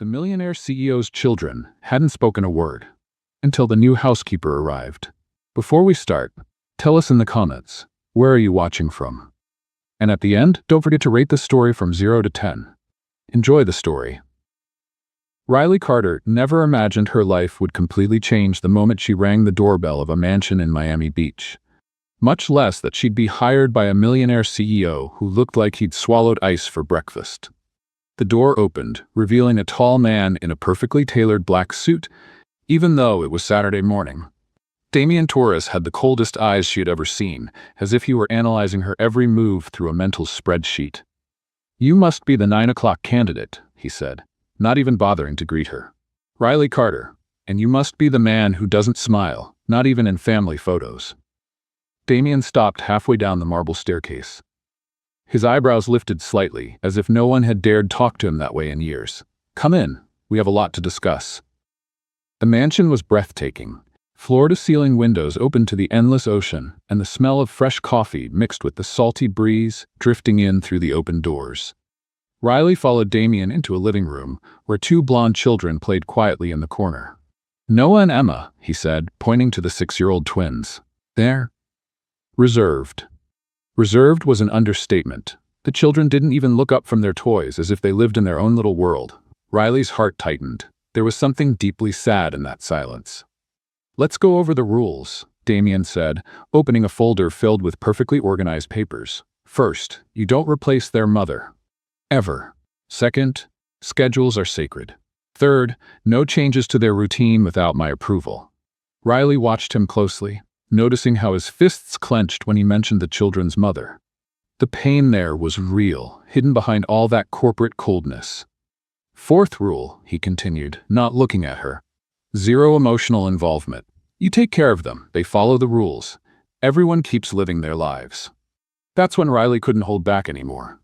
The millionaire CEO's children hadn't spoken a word until the new housekeeper arrived. Before we start, tell us in the comments, where are you watching from? And at the end, don't forget to rate the story from 0 to 10. Enjoy the story. Riley Carter never imagined her life would completely change the moment she rang the doorbell of a mansion in Miami Beach. Much less that she'd be hired by a millionaire CEO who looked like he'd swallowed ice for breakfast. The door opened, revealing a tall man in a perfectly tailored black suit, even though it was Saturday morning. Damian Torres had the coldest eyes she had ever seen, as if he were analyzing her every move through a mental spreadsheet. "You must be the 9 o'clock candidate," he said, not even bothering to greet her. "Riley Carter, and you must be the man who doesn't smile, not even in family photos." Damian stopped halfway down the marble staircase. His eyebrows lifted slightly, as if no one had dared talk to him that way in years. "Come in, we have a lot to discuss." The mansion was breathtaking. Floor-to-ceiling windows opened to the endless ocean, and the smell of fresh coffee mixed with the salty breeze drifting in through the open doors. Riley followed Damian into a living room, where two blonde children played quietly in the corner. "Noah and Emma," he said, pointing to the 6-year-old twins. "They're reserved." Reserved was an understatement. The children didn't even look up from their toys as if they lived in their own little world. Riley's heart tightened. There was something deeply sad in that silence. "Let's go over the rules," Damian said, opening a folder filled with perfectly organized papers. "First, you don't replace their mother. Ever. Second, schedules are sacred. Third, no changes to their routine without my approval." Riley watched him closely, noticing how his fists clenched when he mentioned the children's mother. The pain there was real, hidden behind all that corporate coldness. "Fourth rule," he continued, not looking at her. "Zero emotional involvement. You take care of them, they follow the rules. Everyone keeps living their lives." That's when Riley couldn't hold back anymore.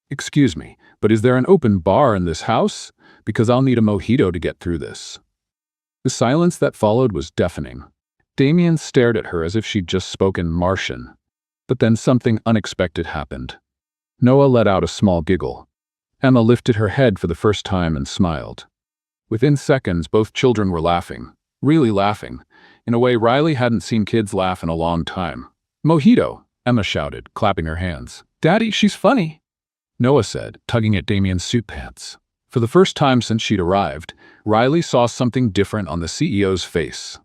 "Excuse me, but is there an open bar in this house? Because I'll need a mojito to get through this." The silence that followed was deafening. Damian stared at her as if she'd just spoken Martian. But then something unexpected happened. Noah let out a small giggle. Emma lifted her head for the first time and smiled. Within seconds, both children were laughing. Really laughing. In a way Riley hadn't seen kids laugh in a long time. "Mojito!" Emma shouted, clapping her hands. "Daddy, she's funny!" Noah said, tugging at Damian's suit pants. For the first time since she'd arrived, Riley saw something different on the CEO's face.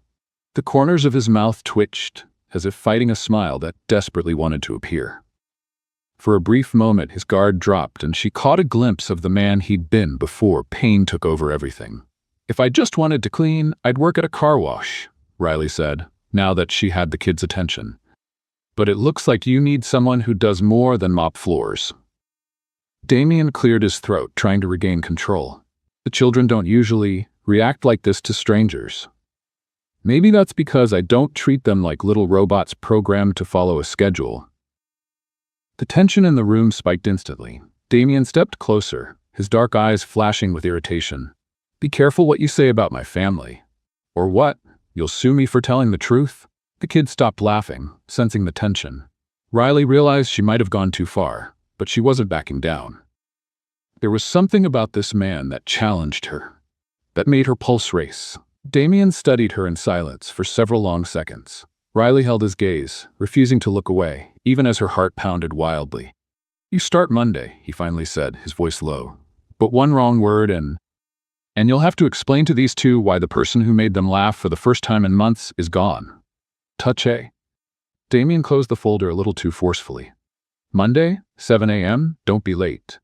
The corners of his mouth twitched, as if fighting a smile that desperately wanted to appear. For a brief moment, his guard dropped, and she caught a glimpse of the man he'd been before pain took over everything. "If I just wanted to clean, I'd work at a car wash," Riley said, now that she had the kids' attention. "But it looks like you need someone who does more than mop floors." Damian cleared his throat, trying to regain control. "The children don't usually react like this to strangers. Maybe that's because I don't treat them like little robots programmed to follow a schedule." The tension in the room spiked instantly. Damian stepped closer, his dark eyes flashing with irritation. "Be careful what you say about my family." "Or what? You'll sue me for telling the truth?" The kid stopped laughing, sensing the tension. Riley realized she might have gone too far, but she wasn't backing down. There was something about this man that challenged her, that made her pulse race. Damian studied her in silence for several long seconds. Riley held his gaze, refusing to look away, even as her heart pounded wildly. "You start Monday," he finally said, his voice low. "But one wrong word and you'll have to explain to these two why the person who made them laugh for the first time in months is gone." "Touche." Damian closed the folder a little too forcefully. "Monday, 7 a.m., don't be late."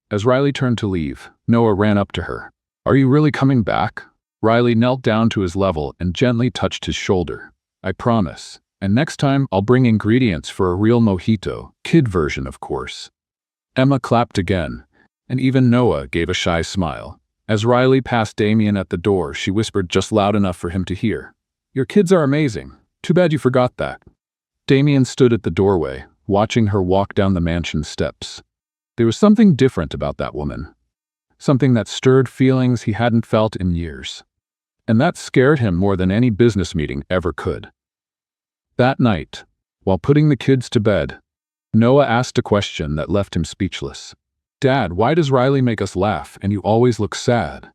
As Riley turned to leave, Noah ran up to her. "Are you really coming back?" Riley knelt down to his level and gently touched his shoulder. "I promise. And next time, I'll bring ingredients for a real mojito, kid version, of course." Emma clapped again, and even Noah gave a shy smile. As Riley passed Damian at the door, she whispered just loud enough for him to hear. "Your kids are amazing. Too bad you forgot that." Damian stood at the doorway, watching her walk down the mansion steps. There was something different about that woman. Something that stirred feelings he hadn't felt in years. And that scared him more than any business meeting ever could. That night, while putting the kids to bed, Noah asked a question that left him speechless. "Dad, why does Riley make us laugh and you always look sad?"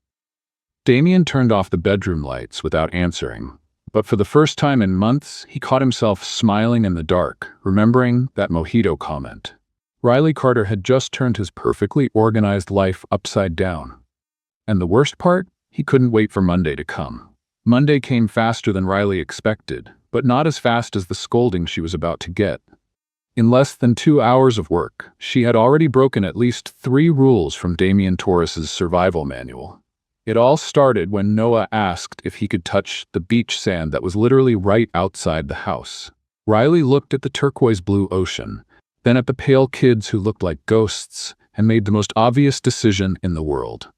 Damien turned off the bedroom lights without answering, but for the first time in months, he caught himself smiling in the dark, remembering that mojito comment. Riley Carter had just turned his perfectly organized life upside down. And the worst part? He couldn't wait for Monday to come. Monday came faster than Riley expected, but not as fast as the scolding she was about to get. In less than 2 hours of work, she had already broken at least 3 rules from Damien Torres's survival manual. It all started when Noah asked if he could touch the beach sand that was literally right outside the house. Riley looked at the turquoise blue ocean, then at the pale kids who looked like ghosts, and made the most obvious decision in the world.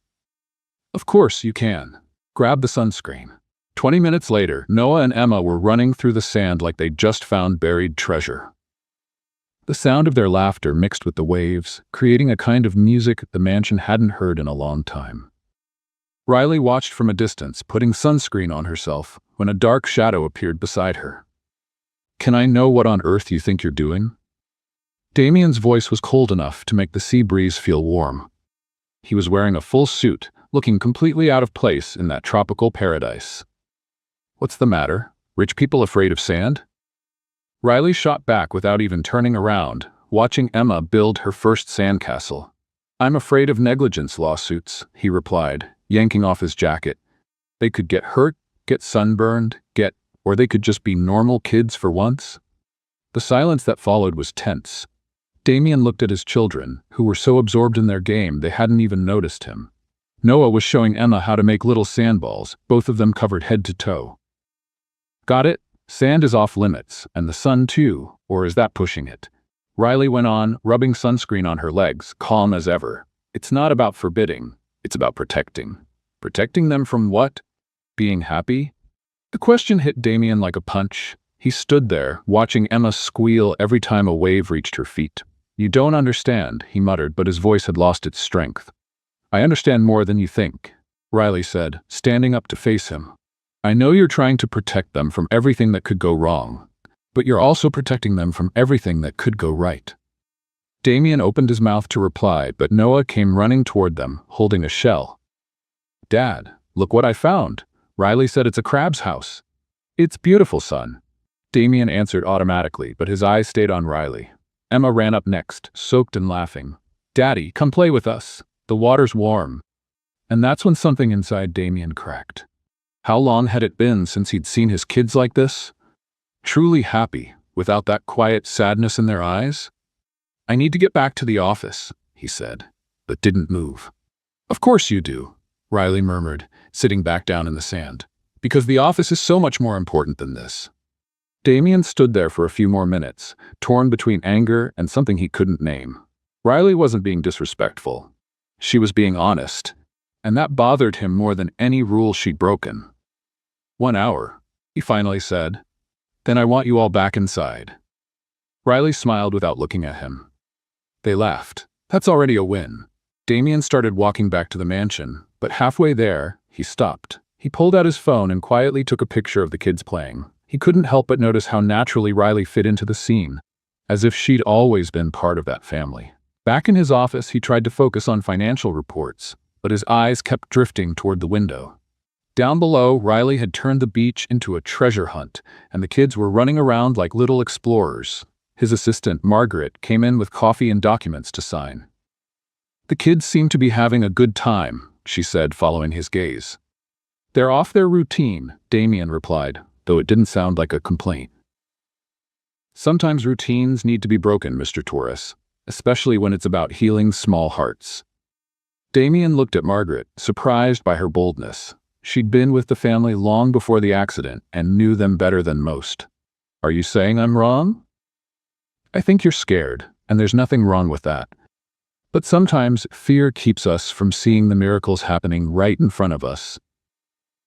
Of course you can. Grab the sunscreen. 20 minutes later, Noah and Emma were running through the sand like they'd just found buried treasure. The sound of their laughter mixed with the waves, creating a kind of music the mansion hadn't heard in a long time. Riley watched from a distance, putting sunscreen on herself, when a dark shadow appeared beside her. "Can I know what on earth you think you're doing?" Damien's voice was cold enough to make the sea breeze feel warm. He was wearing a full suit, looking completely out of place in that tropical paradise. "What's the matter? Rich people afraid of sand?" Riley shot back without even turning around, watching Emma build her first sandcastle. "I'm afraid of negligence lawsuits," he replied, yanking off his jacket. "They could get hurt, get sunburned, or they could just be normal kids for once." The silence that followed was tense. Damien looked at his children, who were so absorbed in their game they hadn't even noticed him. Noah was showing Emma how to make little sandballs, both of them covered head to toe. "Got it? Sand is off limits, and the sun too, or is that pushing it?" Riley went on, rubbing sunscreen on her legs, calm as ever. "It's not about forbidding, it's about protecting." Protecting them from what? Being happy? The question hit Damien like a punch. He stood there, watching Emma squeal every time a wave reached her feet. "You don't understand," he muttered, but his voice had lost its strength. "I understand more than you think," Riley said, standing up to face him. "I know you're trying to protect them from everything that could go wrong, but you're also protecting them from everything that could go right." Damien opened his mouth to reply, but Noah came running toward them, holding a shell. "Dad, look what I found." Riley said, "It's a crab's house." "It's beautiful, son." Damien answered automatically, but his eyes stayed on Riley. Emma ran up next, soaked and laughing. "Daddy, come play with us. The water's warm." And that's when something inside Damien cracked. How long had it been since he'd seen his kids like this? Truly happy, without that quiet sadness in their eyes? "I need to get back to the office," he said, but didn't move. "Of course you do," Riley murmured, sitting back down in the sand. "Because the office is so much more important than this." Damien stood there for a few more minutes, torn between anger and something he couldn't name. Riley wasn't being disrespectful. She was being honest, and that bothered him more than any rule she'd broken. "1 hour," he finally said. "Then I want you all back inside." Riley smiled without looking at him. They laughed. That's already a win. Damien started walking back to the mansion, but halfway there, he stopped. He pulled out his phone and quietly took a picture of the kids playing. He couldn't help but notice how naturally Riley fit into the scene, as if she'd always been part of that family. Back in his office, he tried to focus on financial reports, but his eyes kept drifting toward the window. Down below, Riley had turned the beach into a treasure hunt, and the kids were running around like little explorers. His assistant, Margaret, came in with coffee and documents to sign. "The kids seem to be having a good time," she said, following his gaze. "They're off their routine," Damien replied, though it didn't sound like a complaint. "Sometimes routines need to be broken, Mr. Torres, especially when it's about healing small hearts." Damien looked at Margaret, surprised by her boldness. She'd been with the family long before the accident and knew them better than most. "Are you saying I'm wrong?" "I think you're scared, and there's nothing wrong with that. But sometimes fear keeps us from seeing the miracles happening right in front of us."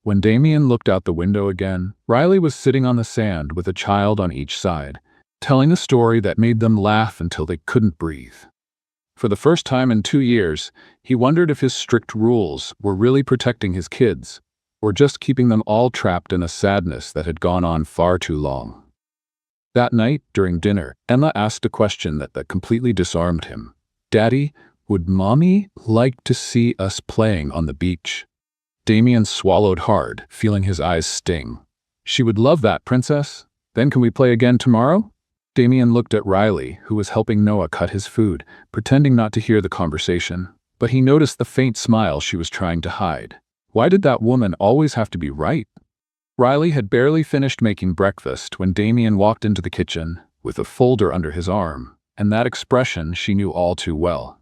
When Damien looked out the window again, Riley was sitting on the sand with a child on each side, telling a story that made them laugh until they couldn't breathe. For the first time in 2 years, he wondered if his strict rules were really protecting his kids, or just keeping them all trapped in a sadness that had gone on far too long. That night, during dinner, Emma asked a question that completely disarmed him. "Daddy, would Mommy like to see us playing on the beach?" Damien swallowed hard, feeling his eyes sting. She would love that, princess. Then can we play again tomorrow? Damien looked at Riley, who was helping Noah cut his food, pretending not to hear the conversation. But he noticed the faint smile she was trying to hide. Why did that woman always have to be right? Riley had barely finished making breakfast when Damien walked into the kitchen with a folder under his arm, and that expression she knew all too well.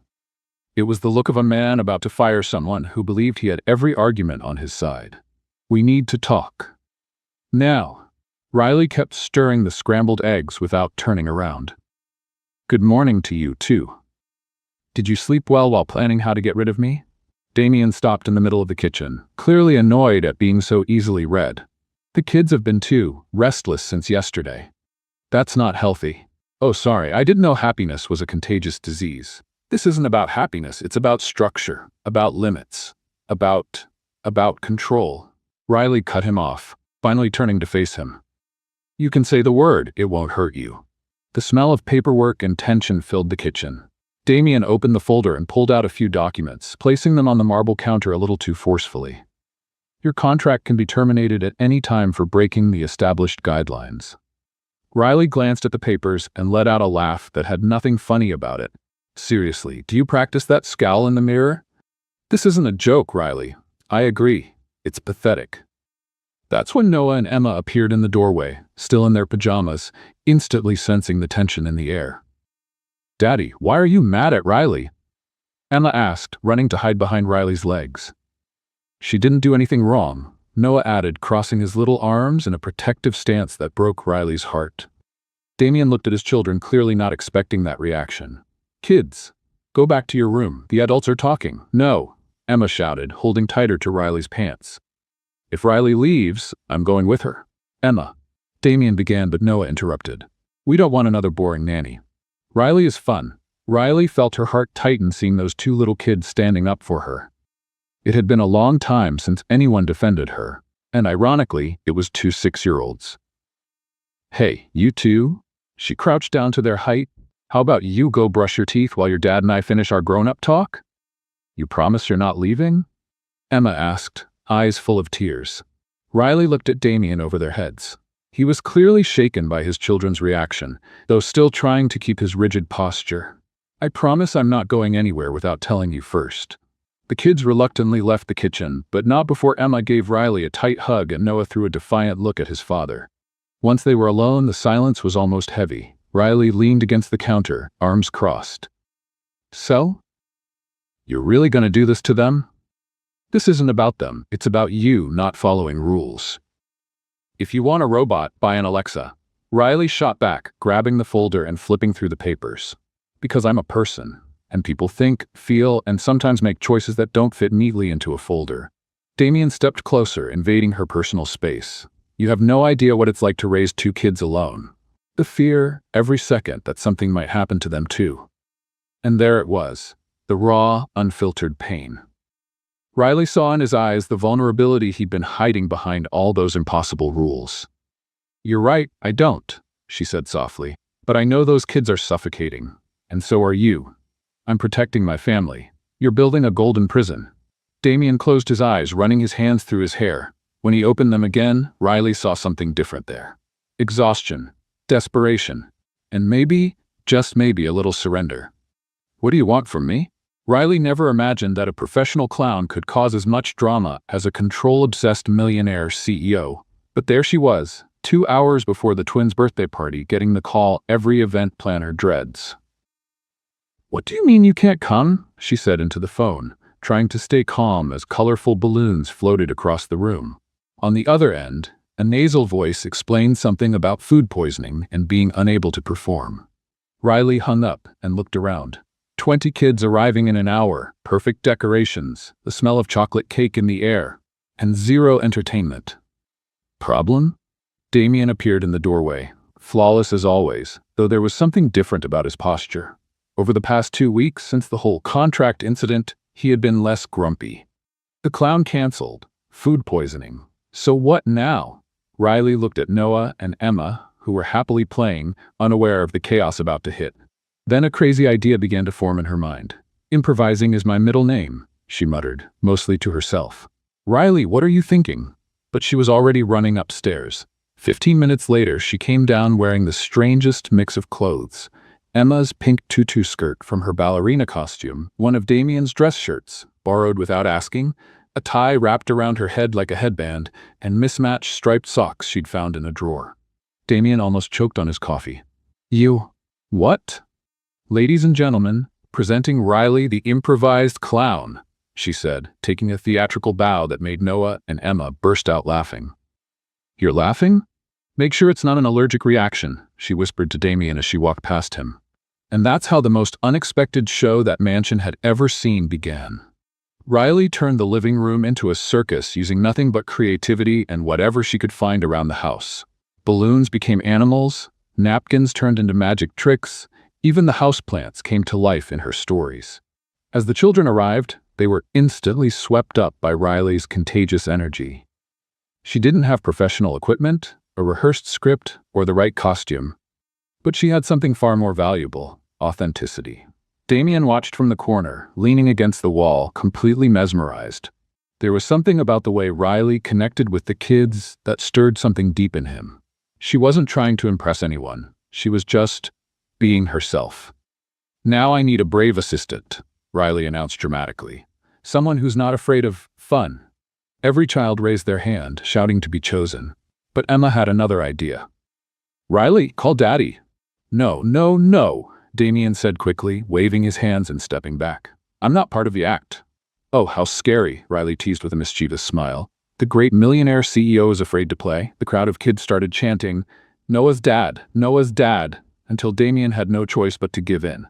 It was the look of a man about to fire someone who believed he had every argument on his side. We need to talk. Now. Riley kept stirring the scrambled eggs without turning around. Good morning to you, too. Did you sleep well while planning how to get rid of me? Damien stopped in the middle of the kitchen, clearly annoyed at being so easily read. The kids have been too restless since yesterday. That's not healthy. Oh, sorry, I didn't know happiness was a contagious disease. This isn't about happiness, it's about structure, about limits, about control. Riley cut him off, finally turning to face him. You can say the word, it won't hurt you. The smell of paperwork and tension filled the kitchen. Damien opened the folder and pulled out a few documents, placing them on the marble counter a little too forcefully. Your contract can be terminated at any time for breaking the established guidelines. Riley glanced at the papers and let out a laugh that had nothing funny about it. Seriously, do you practice that scowl in the mirror? This isn't a joke, Riley. I agree. It's pathetic. That's when Noah and Emma appeared in the doorway, still in their pajamas, instantly sensing the tension in the air. Daddy, why are you mad at Riley? Emma asked, running to hide behind Riley's legs. She didn't do anything wrong, Noah added, crossing his little arms in a protective stance that broke Riley's heart. Damien looked at his children, clearly not expecting that reaction. Kids, go back to your room. The adults are talking. No, Emma shouted, holding tighter to Riley's pants. If Riley leaves, I'm going with her. Emma. Damien began, but Noah interrupted. We don't want another boring nanny. Riley is fun. Riley felt her heart tighten seeing those two little kids standing up for her. It had been a long time since anyone defended her, and ironically, it was two 6-year-olds. Hey, you two? She crouched down to their height. How about you go brush your teeth while your dad and I finish our grown-up talk? You promise you're not leaving? Emma asked, eyes full of tears. Riley looked at Damien over their heads. He was clearly shaken by his children's reaction, though still trying to keep his rigid posture. I promise I'm not going anywhere without telling you first. The kids reluctantly left the kitchen, but not before Emma gave Riley a tight hug and Noah threw a defiant look at his father. Once they were alone, the silence was almost heavy. Riley leaned against the counter, arms crossed. So? You're really going to do this to them? This isn't about them, it's about you not following rules. If you want a robot, buy an Alexa. Riley shot back, grabbing the folder and flipping through the papers. Because I'm a person, and people think, feel, and sometimes make choices that don't fit neatly into a folder. Damien stepped closer, invading her personal space. You have no idea what it's like to raise two kids alone. The fear, every second, that something might happen to them too. And there it was, the raw, unfiltered pain. Riley saw in his eyes the vulnerability he'd been hiding behind all those impossible rules. You're right, I don't, she said softly. But I know those kids are suffocating. And so are you. I'm protecting my family. You're building a golden prison. Damien closed his eyes, running his hands through his hair. When he opened them again, Riley saw something different there. Exhaustion, desperation, and maybe, just maybe, a little surrender. What do you want from me? Riley never imagined that a professional clown could cause as much drama as a control-obsessed millionaire CEO. But there she was, 2 hours before the twins' birthday party, getting the call every event planner dreads. What do you mean you can't come? She said into the phone, trying to stay calm as colorful balloons floated across the room. On the other end, a nasal voice explained something about food poisoning and being unable to perform. Riley hung up and looked around. 20 kids arriving in an hour, perfect decorations, the smell of chocolate cake in the air, and zero entertainment. Problem? Damien appeared in the doorway, flawless as always, though there was something different about his posture. Over the past 2 weeks, since the whole contract incident, he had been less grumpy. The clown canceled. Food poisoning. So what now? Riley looked at Noah and Emma, who were happily playing, unaware of the chaos about to hit. Then a crazy idea began to form in her mind. Improvising is my middle name, she muttered, mostly to herself. "Riley, what are you thinking?" But she was already running upstairs. 15 minutes later, she came down wearing the strangest mix of clothes. Emma's pink tutu skirt from her ballerina costume, one of Damien's dress shirts, borrowed without asking, a tie wrapped around her head like a headband, and mismatched striped socks she'd found in a drawer. Damien almost choked on his coffee. "You... what?" "Ladies and gentlemen, presenting Riley the improvised clown," she said, taking a theatrical bow that made Noah and Emma burst out laughing. "You're laughing? Make sure it's not an allergic reaction," she whispered to Damien as she walked past him. And that's how the most unexpected show that mansion had ever seen began. Riley turned the living room into a circus using nothing but creativity and whatever she could find around the house. Balloons became animals, napkins turned into magic tricks, even the houseplants came to life in her stories. As the children arrived, they were instantly swept up by Riley's contagious energy. She didn't have professional equipment, a rehearsed script, or the right costume. But she had something far more valuable: authenticity. Damien watched from the corner, leaning against the wall, completely mesmerized. There was something about the way Riley connected with the kids that stirred something deep in him. She wasn't trying to impress anyone. She was just being herself. "Now I need a brave assistant," Riley announced dramatically. "Someone who's not afraid of fun." Every child raised their hand, shouting to be chosen. But Emma had another idea. "Riley, call Daddy." "No, no, no," Damien said quickly, waving his hands and stepping back. "I'm not part of the act." "Oh, how scary," Riley teased with a mischievous smile. "The great Millionaire CEO is afraid to play." The crowd of kids started chanting, "Noah's dad, Noah's dad," until Damien had no choice but to give in.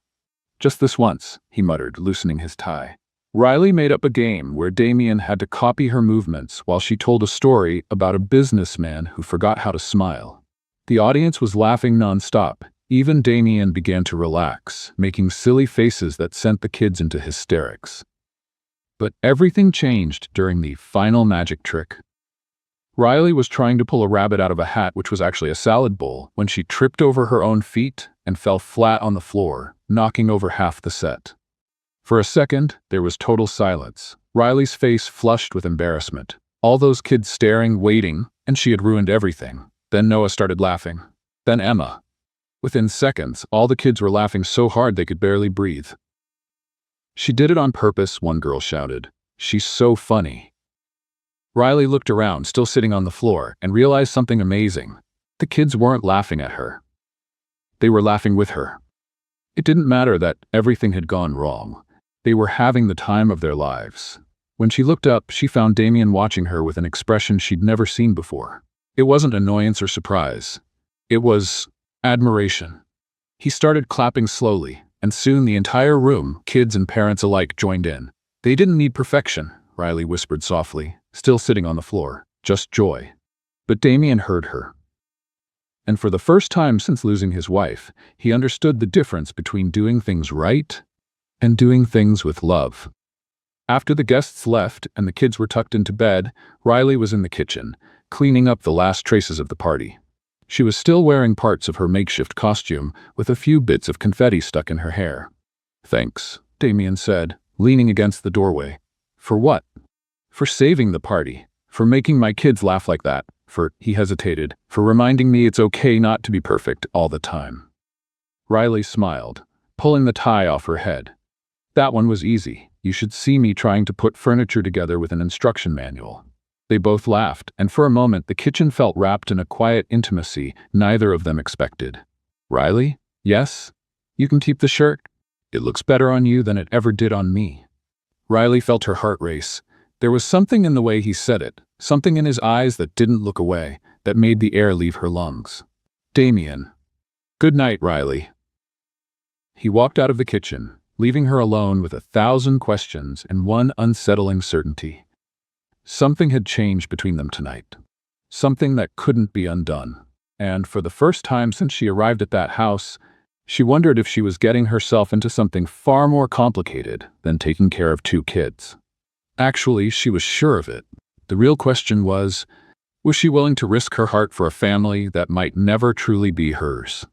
"Just this once," he muttered, loosening his tie. Riley made up a game where Damien had to copy her movements while she told a story about a businessman who forgot how to smile. The audience was laughing nonstop. Even Damien began to relax, making silly faces that sent the kids into hysterics. But everything changed during the final magic trick. Riley was trying to pull a rabbit out of a hat, which was actually a salad bowl, when she tripped over her own feet and fell flat on the floor, knocking over half the set. For a second, there was total silence. Riley's face flushed with embarrassment. All those kids staring, waiting, and she had ruined everything. Then Noah started laughing. Then Emma. Within seconds, all the kids were laughing so hard they could barely breathe. "She did it on purpose," one girl shouted. "She's so funny." Riley looked around, still sitting on the floor, and realized something amazing. The kids weren't laughing at her. They were laughing with her. It didn't matter that everything had gone wrong. They were having the time of their lives. When she looked up, she found Damien watching her with an expression she'd never seen before. It wasn't annoyance or surprise. It was admiration. He started clapping slowly, and soon the entire room, kids and parents alike, joined in. "They didn't need perfection," Riley whispered softly, still sitting on the floor. "Just joy." But Damien heard her. And for the first time since losing his wife, he understood the difference between doing things right and doing things with love. After the guests left and the kids were tucked into bed, Riley was in the kitchen, cleaning up the last traces of the party. She was still wearing parts of her makeshift costume, with a few bits of confetti stuck in her hair. "Thanks," Damien said, leaning against the doorway. "For what?" "For saving the party. For making my kids laugh like that. He hesitated, "for reminding me it's okay not to be perfect all the time." Riley smiled, pulling the tie off her head. "That one was easy. You should see me trying to put furniture together with an instruction manual." They both laughed, and for a moment the kitchen felt wrapped in a quiet intimacy neither of them expected. "Riley? Yes? You can keep the shirt. It looks better on you than it ever did on me." Riley felt her heart race. There was something in the way he said it, something in his eyes that didn't look away, that made the air leave her lungs. "Damien." "Good night, Riley." He walked out of the kitchen, leaving her alone with 1,000 questions and one unsettling certainty. Something had changed between them tonight. Something that couldn't be undone. And for the first time since she arrived at that house, she wondered if she was getting herself into something far more complicated than taking care of 2 kids. Actually, she was sure of it. The real question was she willing to risk her heart for a family that might never truly be hers?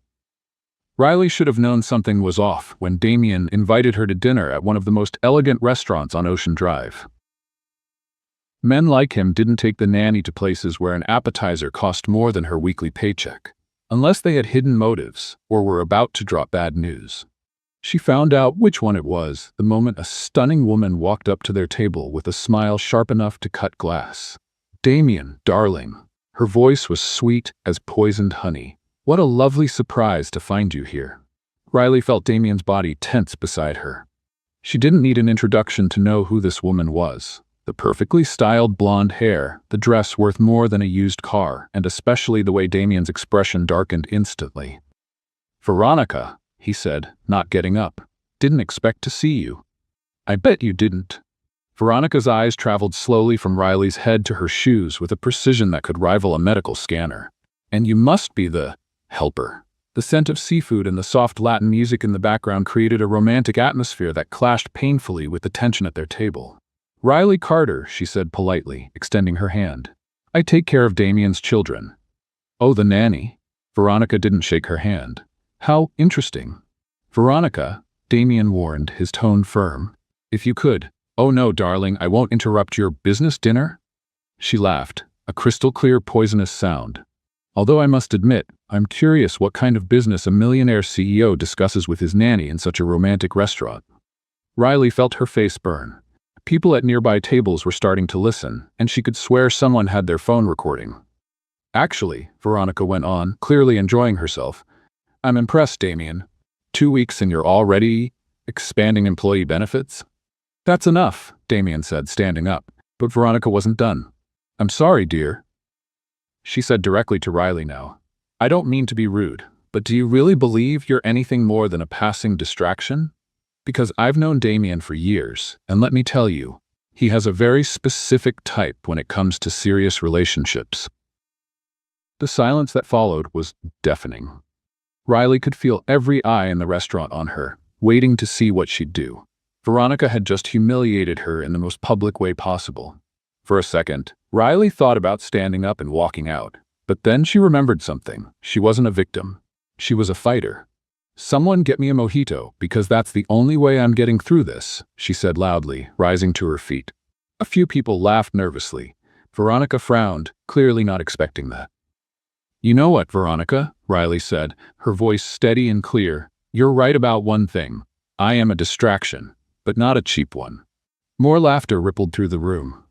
Riley should have known something was off when Damien invited her to dinner at one of the most elegant restaurants on Ocean Drive. Men like him didn't take the nanny to places where an appetizer cost more than her weekly paycheck, unless they had hidden motives or were about to drop bad news. She found out which one it was the moment a stunning woman walked up to their table with a smile sharp enough to cut glass. "Damien, darling." Her voice was sweet as poisoned honey. "What a lovely surprise to find you here." Riley felt Damien's body tense beside her. She didn't need an introduction to know who this woman was. The perfectly styled blonde hair, the dress worth more than a used car, and especially the way Damien's expression darkened instantly. "Veronica," he said, not getting up. "Didn't expect to see you." "I bet you didn't." Veronica's eyes traveled slowly from Riley's head to her shoes with a precision that could rival a medical scanner. "And you must be the helper." The scent of seafood and the soft Latin music in the background created a romantic atmosphere that clashed painfully with the tension at their table. "Riley Carter," she said politely, extending her hand. "I take care of Damien's children." "Oh, the nanny?" Veronica didn't shake her hand. "How interesting." "Veronica," Damien warned, his tone firm. "If you could." "Oh no, darling, I won't interrupt your business dinner." She laughed, a crystal-clear poisonous sound. "Although I must admit, I'm curious what kind of business a millionaire CEO discusses with his nanny in such a romantic restaurant." Riley felt her face burn. People at nearby tables were starting to listen, and she could swear someone had their phone recording. "Actually," Veronica went on, clearly enjoying herself, "I'm impressed, Damien. 2 weeks and you're already expanding employee benefits?" "That's enough," Damien said, standing up, but Veronica wasn't done. "I'm sorry, dear," she said directly to Riley now. "I don't mean to be rude, but do you really believe you're anything more than a passing distraction? Because I've known Damien for years, and let me tell you, he has a very specific type when it comes to serious relationships." The silence that followed was deafening. Riley could feel every eye in the restaurant on her, waiting to see what she'd do. Veronica had just humiliated her in the most public way possible. For a second, Riley thought about standing up and walking out, but then she remembered something. She wasn't a victim. She was a fighter. "Someone get me a mojito, because that's the only way I'm getting through this," she said loudly, rising to her feet. A few people laughed nervously. Veronica frowned, clearly not expecting that. "You know what, Veronica?" Riley said, her voice steady and clear. "You're right about one thing. I am a distraction, but not a cheap one." More laughter rippled through the room.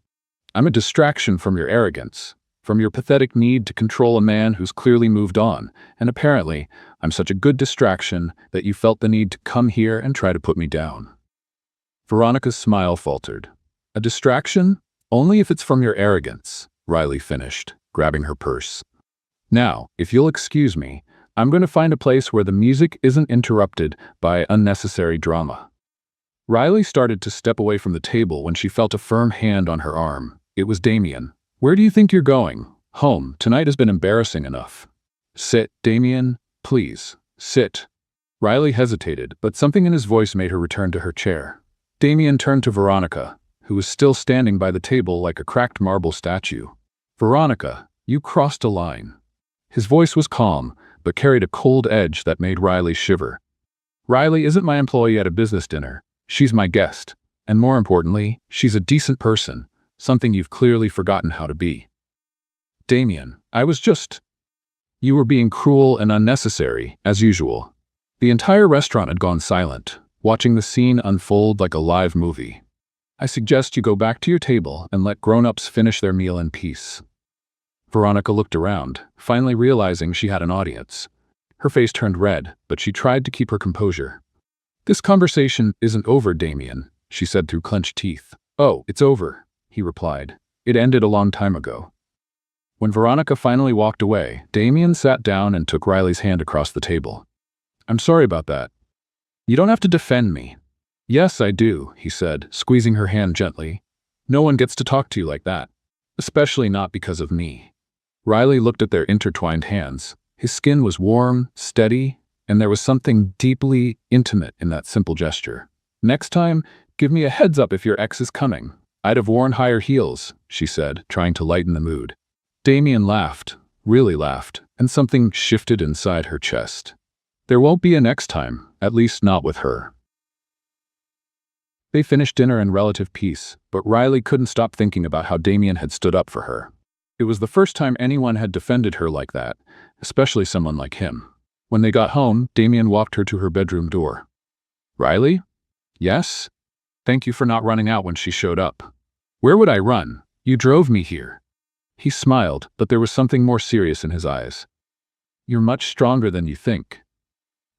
"I'm a distraction from your arrogance, from your pathetic need to control a man who's clearly moved on, and apparently, I'm such a good distraction that you felt the need to come here and try to put me down." Veronica's smile faltered. "A distraction? Only if it's from your arrogance," Riley finished, grabbing her purse. "Now, if you'll excuse me, I'm going to find a place where the music isn't interrupted by unnecessary drama." Riley started to step away from the table when she felt a firm hand on her arm. It was Damien. "Where do you think you're going?" "Home. Tonight has been embarrassing enough." "Sit, Damien. Please, sit." Riley hesitated, but something in his voice made her return to her chair. Damien turned to Veronica, who was still standing by the table like a cracked marble statue. "Veronica, you crossed a line." His voice was calm, but carried a cold edge that made Riley shiver. "Riley isn't my employee at a business dinner. She's my guest. And more importantly, she's a decent person, something you've clearly forgotten how to be." "Damien, I was just—" "You were being cruel and unnecessary, as usual." The entire restaurant had gone silent, watching the scene unfold like a live movie. "I suggest you go back to your table and let grown-ups finish their meal in peace." Veronica looked around, finally realizing she had an audience. Her face turned red, but she tried to keep her composure. "This conversation isn't over, Damien," she said through clenched teeth. "Oh, it's over," he replied. "It ended a long time ago." When Veronica finally walked away, Damien sat down and took Riley's hand across the table. "I'm sorry about that." "You don't have to defend me." "Yes, I do," he said, squeezing her hand gently. "No one gets to talk to you like that. Especially not because of me." Riley looked at their intertwined hands. His skin was warm, steady, and there was something deeply intimate in that simple gesture. "Next time, give me a heads up if your ex is coming. I'd have worn higher heels," she said, trying to lighten the mood. Damien laughed, really laughed, and something shifted inside her chest. There won't be a next time, at least not with her. They finished dinner in relative peace, but Riley couldn't stop thinking about how Damien had stood up for her. It was the first time anyone had defended her like that, especially someone like him. When they got home, Damien walked her to her bedroom door. "Riley?" "Yes?" "Thank you for not running out when she showed up." "Where would I run? You drove me here." He smiled, but there was something more serious in his eyes. "You're much stronger than you think.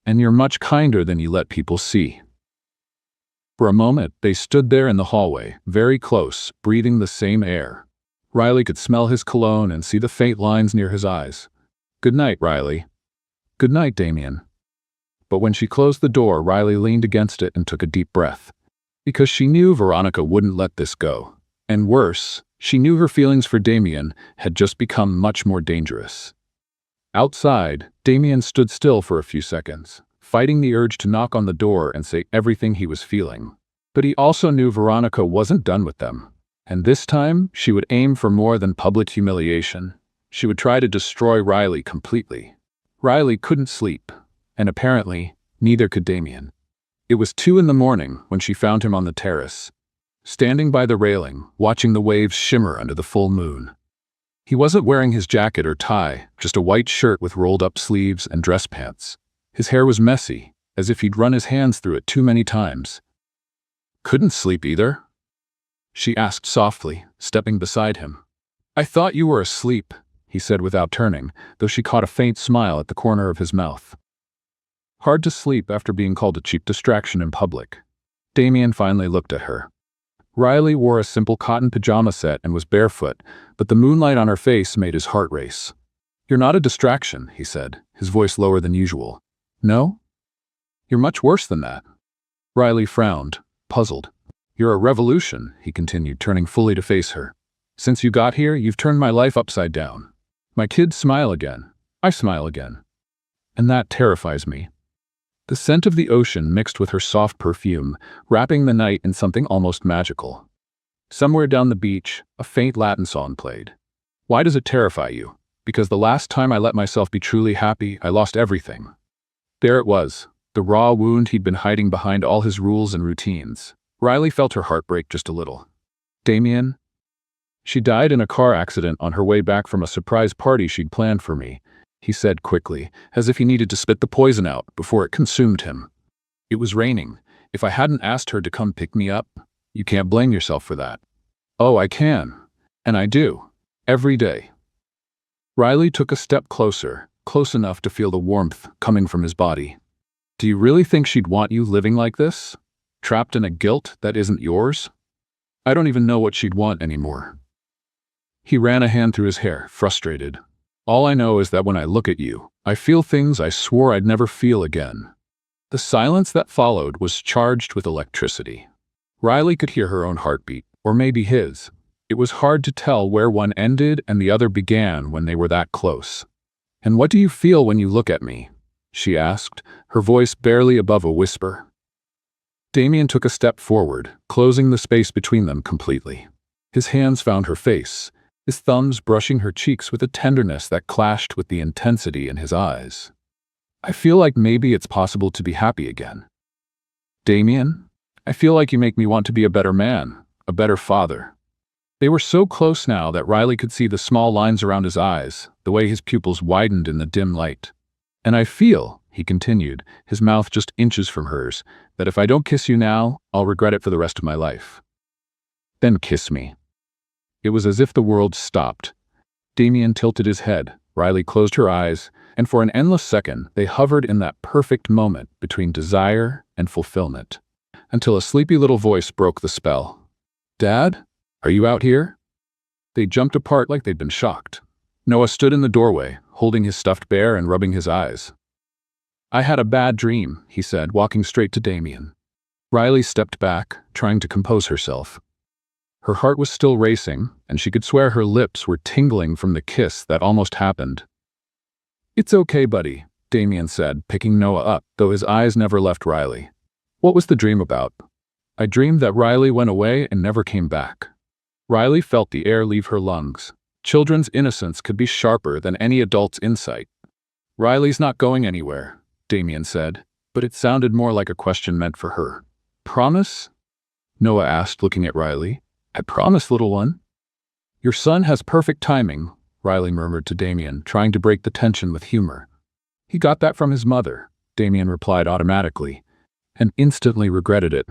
And you're much kinder than you let people see." For a moment, they stood there in the hallway, very close, breathing the same air. Riley could smell his cologne and see the faint lines near his eyes. "Good night, Riley." "Good night, Damien." But when she closed the door, Riley leaned against it and took a deep breath. Because she knew Veronica wouldn't let this go. And worse, she knew her feelings for Damien had just become much more dangerous. Outside, Damien stood still for a few seconds, fighting the urge to knock on the door and say everything he was feeling. But he also knew Veronica wasn't done with them. And this time, she would aim for more than public humiliation. She would try to destroy Riley completely. Riley couldn't sleep, and apparently, neither could Damien. It was 2 a.m. when she found him on the terrace, standing by the railing, watching the waves shimmer under the full moon. He wasn't wearing his jacket or tie, just a white shirt with rolled-up sleeves and dress pants. His hair was messy, as if he'd run his hands through it too many times. "Couldn't sleep either?" she asked softly, stepping beside him. "I thought you were asleep," he said without turning, though she caught a faint smile at the corner of his mouth. Hard to sleep after being called a cheap distraction in public. Damien finally looked at her. Riley wore a simple cotton pajama set and was barefoot, but the moonlight on her face made his heart race. "You're not a distraction," he said, his voice lower than usual. "No? You're much worse than that." Riley frowned, puzzled. "You're a revolution," he continued, turning fully to face her. "Since you got here, you've turned my life upside down. My kids smile again. I smile again. And that terrifies me." The scent of the ocean mixed with her soft perfume, wrapping the night in something almost magical. Somewhere down the beach, a faint Latin song played. "Why does it terrify you?" "Because the last time I let myself be truly happy, I lost everything." There it was, the raw wound he'd been hiding behind all his rules and routines. Riley felt her heart break just a little. "Damien?" "She died in a car accident on her way back from a surprise party she'd planned for me," he said quickly, as if he needed to spit the poison out before it consumed him. "It was raining. If I hadn't asked her to come pick me up, you can't blame yourself for that." "Oh, I can. And I do. Every day." Riley took a step closer, close enough to feel the warmth coming from his body. "Do you really think she'd want you living like this? Trapped in a guilt that isn't yours?" "I don't even know what she'd want anymore." He ran a hand through his hair, frustrated. "All I know is that when I look at you, I feel things I swore I'd never feel again." The silence that followed was charged with electricity. Riley could hear her own heartbeat, or maybe his. It was hard to tell where one ended and the other began when they were that close. "And what do you feel when you look at me?" she asked, her voice barely above a whisper. Damien took a step forward, closing the space between them completely. His hands found her face, his thumbs brushing her cheeks with a tenderness that clashed with the intensity in his eyes. "I feel like maybe it's possible to be happy again." "Damien, I feel like you make me want to be a better man, a better father." They were so close now that Riley could see the small lines around his eyes, the way his pupils widened in the dim light. "And I feel," he continued, his mouth just inches from hers, "that if I don't kiss you now, I'll regret it for the rest of my life." "Then kiss me." It was as if the world stopped. Damien tilted his head, Riley closed her eyes, and for an endless second they hovered in that perfect moment between desire and fulfillment, until a sleepy little voice broke the spell. "Dad? Are you out here?" They jumped apart like they'd been shocked. Noah stood in the doorway, holding his stuffed bear and rubbing his eyes. "I had a bad dream," he said, walking straight to Damien. Riley stepped back, trying to compose herself. Her heart was still racing, and she could swear her lips were tingling from the kiss that almost happened. "It's okay, buddy," Damien said, picking Noah up, though his eyes never left Riley. "What was the dream about?" "I dreamed that Riley went away and never came back." Riley felt the air leave her lungs. Children's innocence could be sharper than any adult's insight. "Riley's not going anywhere," Damien said, but it sounded more like a question meant for her. "Promise?" Noah asked, looking at Riley. I promise, little one. Your son has perfect timing, Riley murmured to Damien, trying to break the tension with humor. He got that from his mother, Damien replied automatically, and instantly regretted it.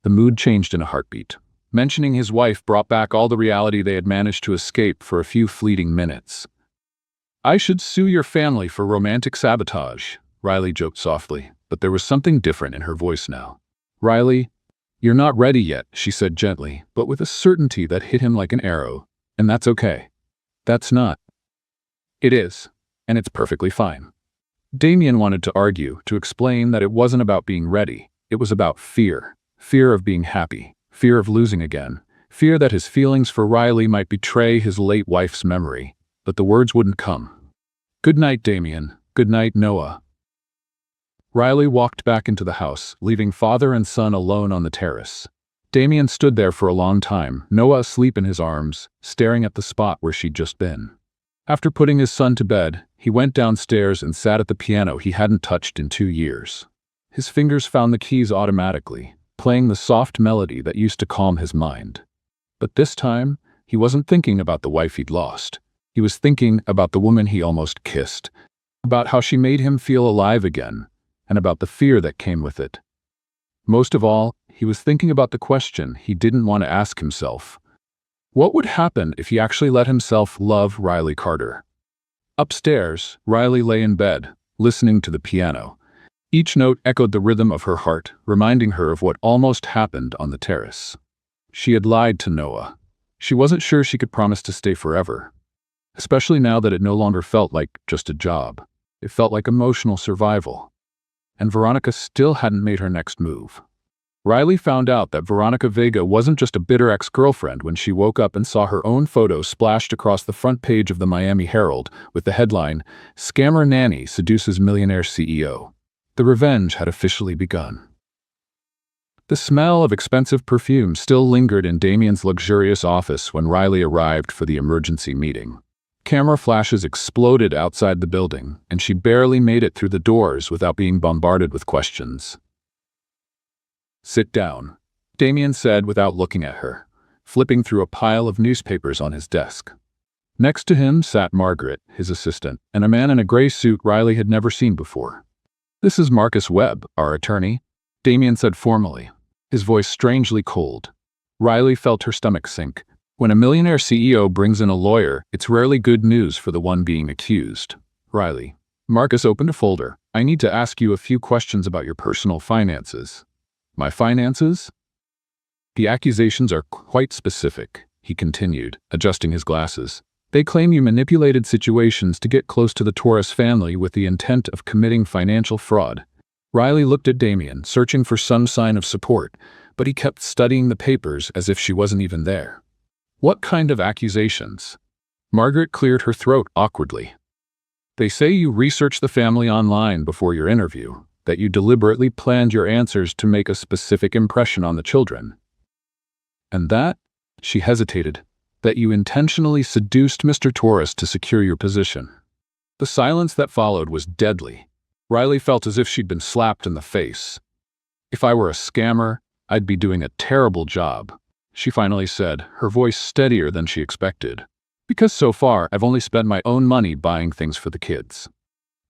The mood changed in a heartbeat. Mentioning his wife brought back all the reality they had managed to escape for a few fleeting minutes. I should sue your family for romantic sabotage, Riley joked softly, but there was something different in her voice now. Riley, you're not ready yet, she said gently, but with a certainty that hit him like an arrow. And that's okay. That's not. It is, and it's perfectly fine. Damien wanted to argue, to explain that it wasn't about being ready. It was about fear. Fear of being happy. Fear of losing again. Fear that his feelings for Riley might betray his late wife's memory. But the words wouldn't come. Good night, Damien. Good night, Noah. Riley walked back into the house, leaving father and son alone on the terrace. Damien stood there for a long time, Noah asleep in his arms, staring at the spot where she'd just been. After putting his son to bed, he went downstairs and sat at the piano he hadn't touched in 2 years. His fingers found the keys automatically, playing the soft melody that used to calm his mind. But this time, he wasn't thinking about the wife he'd lost. He was thinking about the woman he almost kissed, about how she made him feel alive again, and about the fear that came with it. Most of all, he was thinking about the question he didn't want to ask himself. What would happen if he actually let himself love Riley Carter? Upstairs, Riley lay in bed, listening to the piano. Each note echoed the rhythm of her heart, reminding her of what almost happened on the terrace. She had lied to Noah. She wasn't sure she could promise to stay forever, especially now that it no longer felt like just a job. It felt like emotional survival. And Veronica still hadn't made her next move. Riley found out that Veronica Vega wasn't just a bitter ex-girlfriend when she woke up and saw her own photo splashed across the front page of the Miami Herald with the headline, "Scammer Nanny Seduces Millionaire CEO." The revenge had officially begun. The smell of expensive perfume still lingered in Damien's luxurious office when Riley arrived for the emergency meeting. Camera flashes exploded outside the building, and she barely made it through the doors without being bombarded with questions. Sit down, Damien said without looking at her, flipping through a pile of newspapers on his desk. Next to him sat Margaret, his assistant, and a man in a gray suit Riley had never seen before. This is Marcus Webb, our attorney, Damien said formally, his voice strangely cold. Riley felt her stomach sink. When a millionaire CEO brings in a lawyer, it's rarely good news for the one being accused. Riley. Marcus opened a folder. I need to ask you a few questions about your personal finances. My finances? The accusations are quite specific, he continued, adjusting his glasses. They claim you manipulated situations to get close to the Torres family with the intent of committing financial fraud. Riley looked at Damien, searching for some sign of support, but he kept studying the papers as if she wasn't even there. What kind of accusations? Margaret cleared her throat awkwardly. They say you researched the family online before your interview, that you deliberately planned your answers to make a specific impression on the children. And that, she hesitated, that you intentionally seduced Mr. Torres to secure your position. The silence that followed was deadly. Riley felt as if she'd been slapped in the face. If I were a scammer, I'd be doing a terrible job, she finally said, her voice steadier than she expected. Because so far, I've only spent my own money buying things for the kids.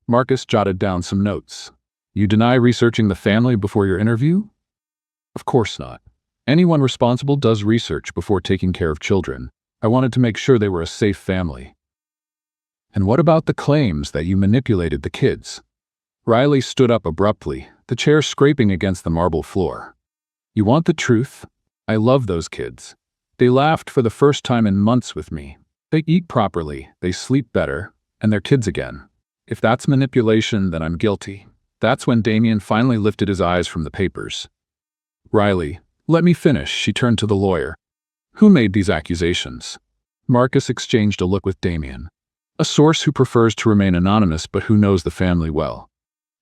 Marcus jotted down some notes. You deny researching the family before your interview? Of course not. Anyone responsible does research before taking care of children. I wanted to make sure they were a safe family. And what about the claims that you manipulated the kids? Riley stood up abruptly, the chair scraping against the marble floor. You want the truth? I love those kids. They laughed for the first time in months with me. They eat properly, they sleep better, and they're kids again. If that's manipulation, then I'm guilty. That's when Damien finally lifted his eyes from the papers. Riley, let me finish, she turned to the lawyer. Who made these accusations? Marcus exchanged a look with Damien. A source who prefers to remain anonymous but who knows the family well.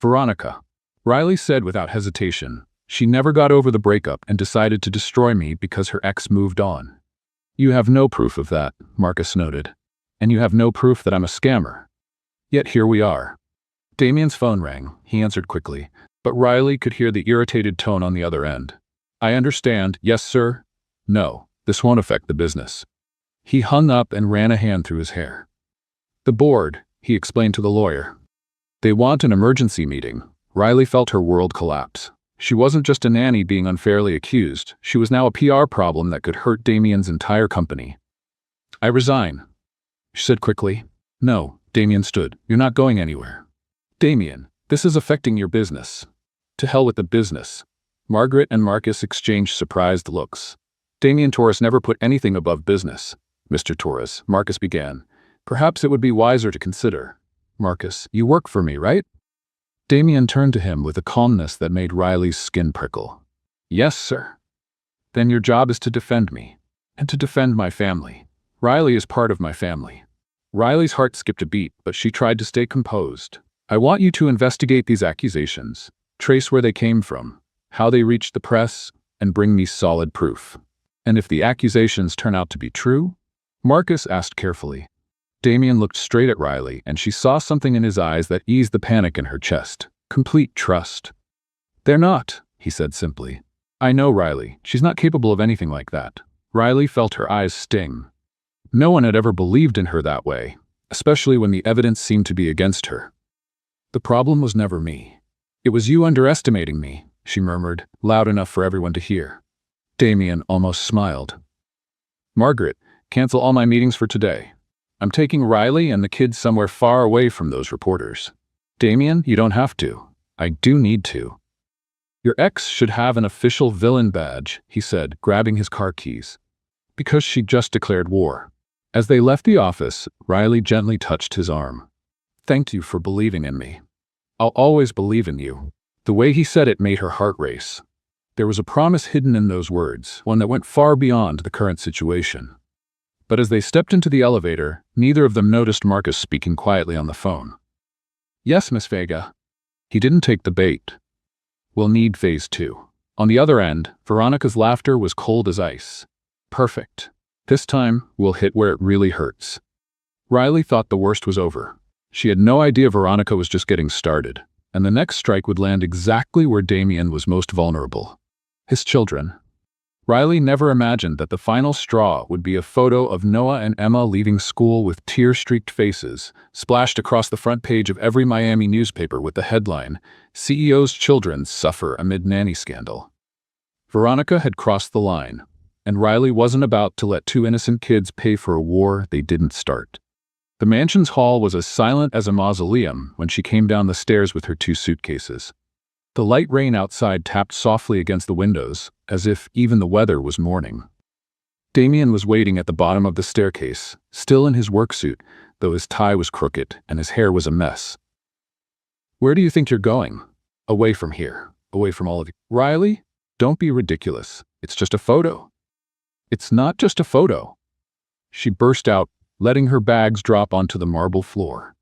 Veronica. Riley said without hesitation. She never got over the breakup and decided to destroy me because her ex moved on. You have no proof of that, Marcus noted. And you have no proof that I'm a scammer. Yet here we are. Damien's phone rang. He answered quickly, but Riley could hear the irritated tone on the other end. I understand. Yes, sir. No, this won't affect the business. He hung up and ran a hand through his hair. The board, he explained to the lawyer. They want an emergency meeting. Riley felt her world collapse. She wasn't just a nanny being unfairly accused. She was now a PR problem that could hurt Damien's entire company. I resign, she said quickly. No, Damien stood. You're not going anywhere. Damien, this is affecting your business. To hell with the business. Margaret and Marcus exchanged surprised looks. Damien Torres never put anything above business. Mr. Torres, Marcus began. Perhaps it would be wiser to consider. Marcus, you work for me, right? Damien turned to him with a calmness that made Riley's skin prickle. Yes, sir. Then your job is to defend me. And to defend my family. Riley is part of my family. Riley's heart skipped a beat, but she tried to stay composed. I want you to investigate these accusations, trace where they came from, how they reached the press, and bring me solid proof. And if the accusations turn out to be true? Marcus asked carefully. Damien looked straight at Riley, and she saw something in his eyes that eased the panic in her chest. Complete trust. They're not, he said simply. I know Riley. She's not capable of anything like that. Riley felt her eyes sting. No one had ever believed in her that way, especially when the evidence seemed to be against her. The problem was never me. It was you underestimating me, she murmured, loud enough for everyone to hear. Damien almost smiled. Margaret, cancel all my meetings for today. I'm taking Riley and the kids somewhere far away from those reporters. Damien, you don't have to. I do need to. Your ex should have an official villain badge, he said, grabbing his car keys. Because she just declared war. As they left the office, Riley gently touched his arm. Thank you for believing in me. I'll always believe in you. The way he said it made her heart race. There was a promise hidden in those words, one that went far beyond the current situation. But as they stepped into the elevator, neither of them noticed Marcus speaking quietly on the phone. Yes, Miss Vega. He didn't take the bait. We'll need phase 2. On the other end, Veronica's laughter was cold as ice. Perfect. This time, we'll hit where it really hurts. Riley thought the worst was over. She had no idea Veronica was just getting started, and the next strike would land exactly where Damien was most vulnerable. His children. Riley never imagined that the final straw would be a photo of Noah and Emma leaving school with tear-streaked faces, splashed across the front page of every Miami newspaper with the headline, CEO's children suffer amid nanny scandal. Veronica had crossed the line, and Riley wasn't about to let 2 innocent kids pay for a war they didn't start. The mansion's hall was as silent as a mausoleum when she came down the stairs with her 2 suitcases. The light rain outside tapped softly against the windows, as if even the weather was mourning. Damien was waiting at the bottom of the staircase, still in his work suit, though his tie was crooked and his hair was a mess. Where do you think you're going? Away from here. Away from all of you. Riley, don't be ridiculous. It's just a photo. It's not just a photo. She burst out, letting her bags drop onto the marble floor.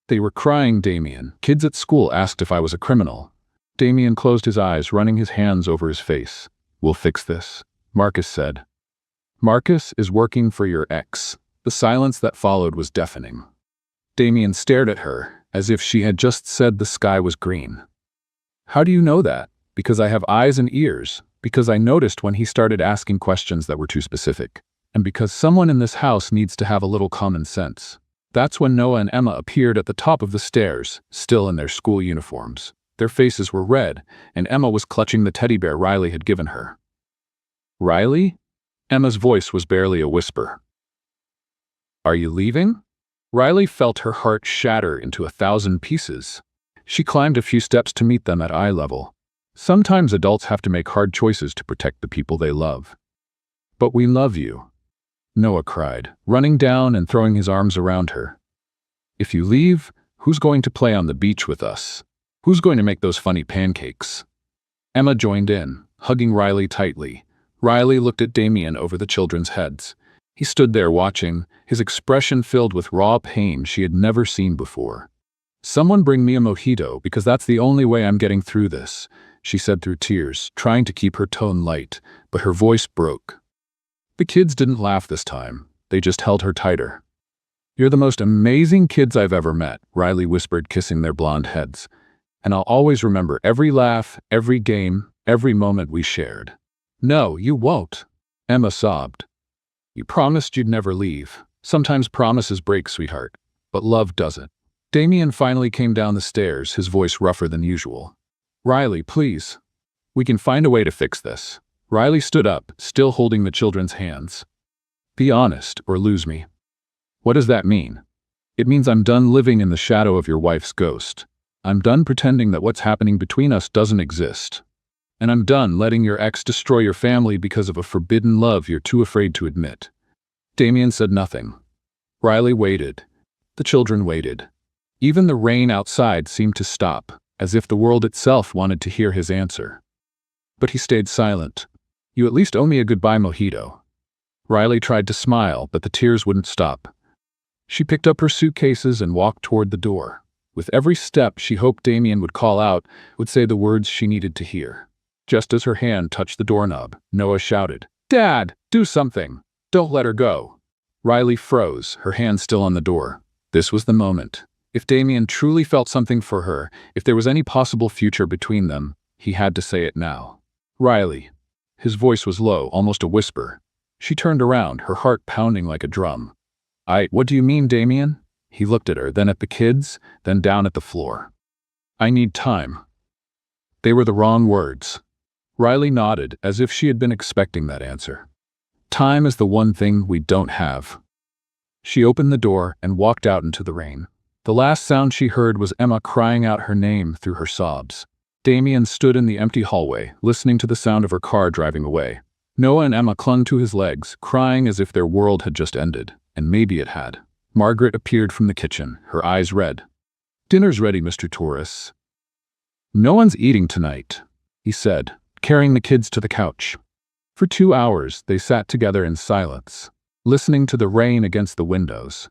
They were crying, Damien. Kids at school asked if I was a criminal. Damien closed his eyes, running his hands over his face. We'll fix this, Marcus said. Marcus is working for your ex. The silence that followed was deafening. Damien stared at her, as if she had just said the sky was green. How do you know that? Because I have eyes and ears. Because I noticed when he started asking questions that were too specific. And because someone in this house needs to have a little common sense. That's when Noah and Emma appeared at the top of the stairs, still in their school uniforms. Their faces were red, and Emma was clutching the teddy bear Riley had given her. Riley? Emma's voice was barely a whisper. Are you leaving? Riley felt her heart shatter into 1,000 pieces. She climbed a few steps to meet them at eye level. Sometimes adults have to make hard choices to protect the people they love. But we love you, Noah cried, running down and throwing his arms around her. If you leave, who's going to play on the beach with us? Who's going to make those funny pancakes? Emma joined in, hugging Riley tightly. Riley looked at Damien over the children's heads. He stood there watching, his expression filled with raw pain she had never seen before. Someone bring me a mojito, because that's the only way I'm getting through this, she said through tears, trying to keep her tone light, but her voice broke. The kids didn't laugh this time. They just held her tighter. You're the most amazing kids I've ever met, Riley whispered, kissing their blonde heads. And I'll always remember every laugh, every game, every moment we shared. No, you won't. Emma sobbed. You promised you'd never leave. Sometimes promises break, sweetheart, but love doesn't. Damien finally came down the stairs, his voice rougher than usual. Riley, please. We can find a way to fix this. Riley stood up, still holding the children's hands. Be honest, or lose me. What does that mean? It means I'm done living in the shadow of your wife's ghost. I'm done pretending that what's happening between us doesn't exist. And I'm done letting your ex destroy your family because of a forbidden love you're too afraid to admit. Damien said nothing. Riley waited. The children waited. Even the rain outside seemed to stop, as if the world itself wanted to hear his answer. But he stayed silent. You at least owe me a goodbye mojito. Riley tried to smile, but the tears wouldn't stop. She picked up her suitcases and walked toward the door. With every step, she hoped Damien would call out, would say the words she needed to hear. Just as her hand touched the doorknob, Noah shouted, "Dad, do something! Don't let her go!" Riley froze, her hand still on the door. This was the moment. If Damien truly felt something for her, if there was any possible future between them, he had to say it now. Riley. His voice was low, almost a whisper. She turned around, her heart pounding like a drum. What do you mean, Damien? He looked at her, then at the kids, then down at the floor. I need time. They were the wrong words. Riley nodded, as if she had been expecting that answer. Time is the one thing we don't have. She opened the door and walked out into the rain. The last sound she heard was Emma crying out her name through her sobs. Damien stood in the empty hallway, listening to the sound of her car driving away. Noah and Emma clung to his legs, crying as if their world had just ended, and maybe it had. Margaret appeared from the kitchen, her eyes red. Dinner's ready, Mr. Torres. No one's eating tonight, he said, carrying the kids to the couch. For 2 hours, they sat together in silence, listening to the rain against the windows.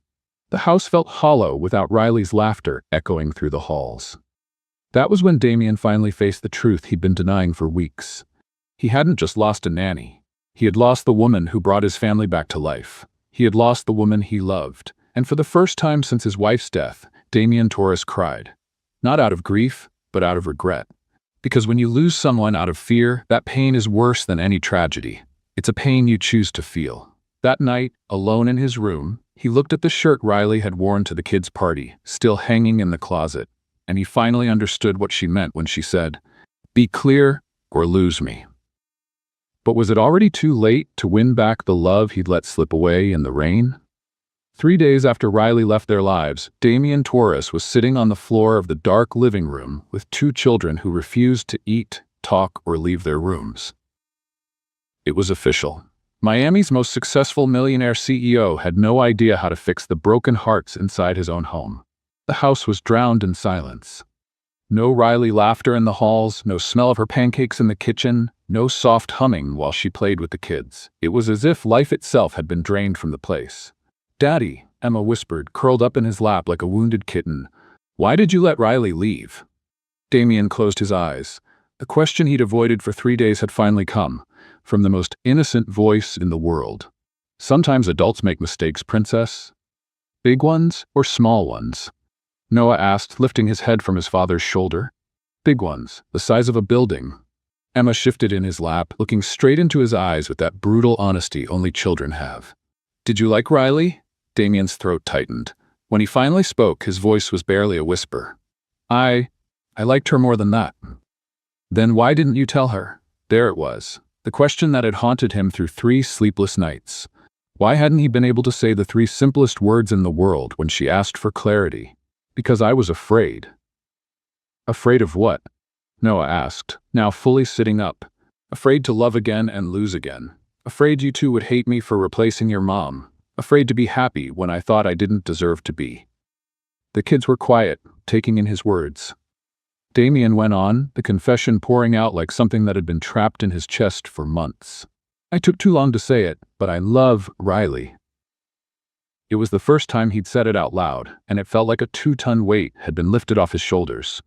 The house felt hollow without Riley's laughter echoing through the halls. That was when Damien finally faced the truth he'd been denying for weeks. He hadn't just lost a nanny. He had lost the woman who brought his family back to life. He had lost the woman he loved. And for the first time since his wife's death, Damien Torres cried. Not out of grief, but out of regret. Because when you lose someone out of fear, that pain is worse than any tragedy. It's a pain you choose to feel. That night, alone in his room, he looked at the shirt Riley had worn to the kids' party, still hanging in the closet, and he finally understood what she meant when she said, "Be clear or lose me." But was it already too late to win back the love he'd let slip away in the rain? 3 days after Riley left their lives, Damien Torres was sitting on the floor of the dark living room with 2 children who refused to eat, talk, or leave their rooms. It was official. Miami's most successful millionaire CEO had no idea how to fix the broken hearts inside his own home. The house was drowned in silence. No Riley laughter in the halls, no smell of her pancakes in the kitchen, no soft humming while she played with the kids. It was as if life itself had been drained from the place. "Daddy," Emma whispered, curled up in his lap like a wounded kitten. "Why did you let Riley leave?" Damien closed his eyes. The question he'd avoided for 3 days had finally come, from the most innocent voice in the world. "Sometimes adults make mistakes, princess. Big ones or small ones?" Noah asked, lifting his head from his father's shoulder. "Big ones, the size of a building." Emma shifted in his lap, looking straight into his eyes with that brutal honesty only children have. "Did you like Riley?" Damien's throat tightened. When he finally spoke, his voice was barely a whisper. I liked her more than that." "Then why didn't you tell her?" There it was, the question that had haunted him through 3 sleepless nights. Why hadn't he been able to say the 3 simplest words in the world when she asked for clarity? "Because I was afraid." "Afraid of what?" Noah asked, now fully sitting up. "Afraid to love again and lose again. Afraid you two would hate me for replacing your mom. Afraid to be happy when I thought I didn't deserve to be." The kids were quiet, taking in his words. Damien went on, the confession pouring out like something that had been trapped in his chest for months. "I took too long to say it, but I love Riley." It was the first time he'd said it out loud, and it felt like a 2-ton weight had been lifted off his shoulders.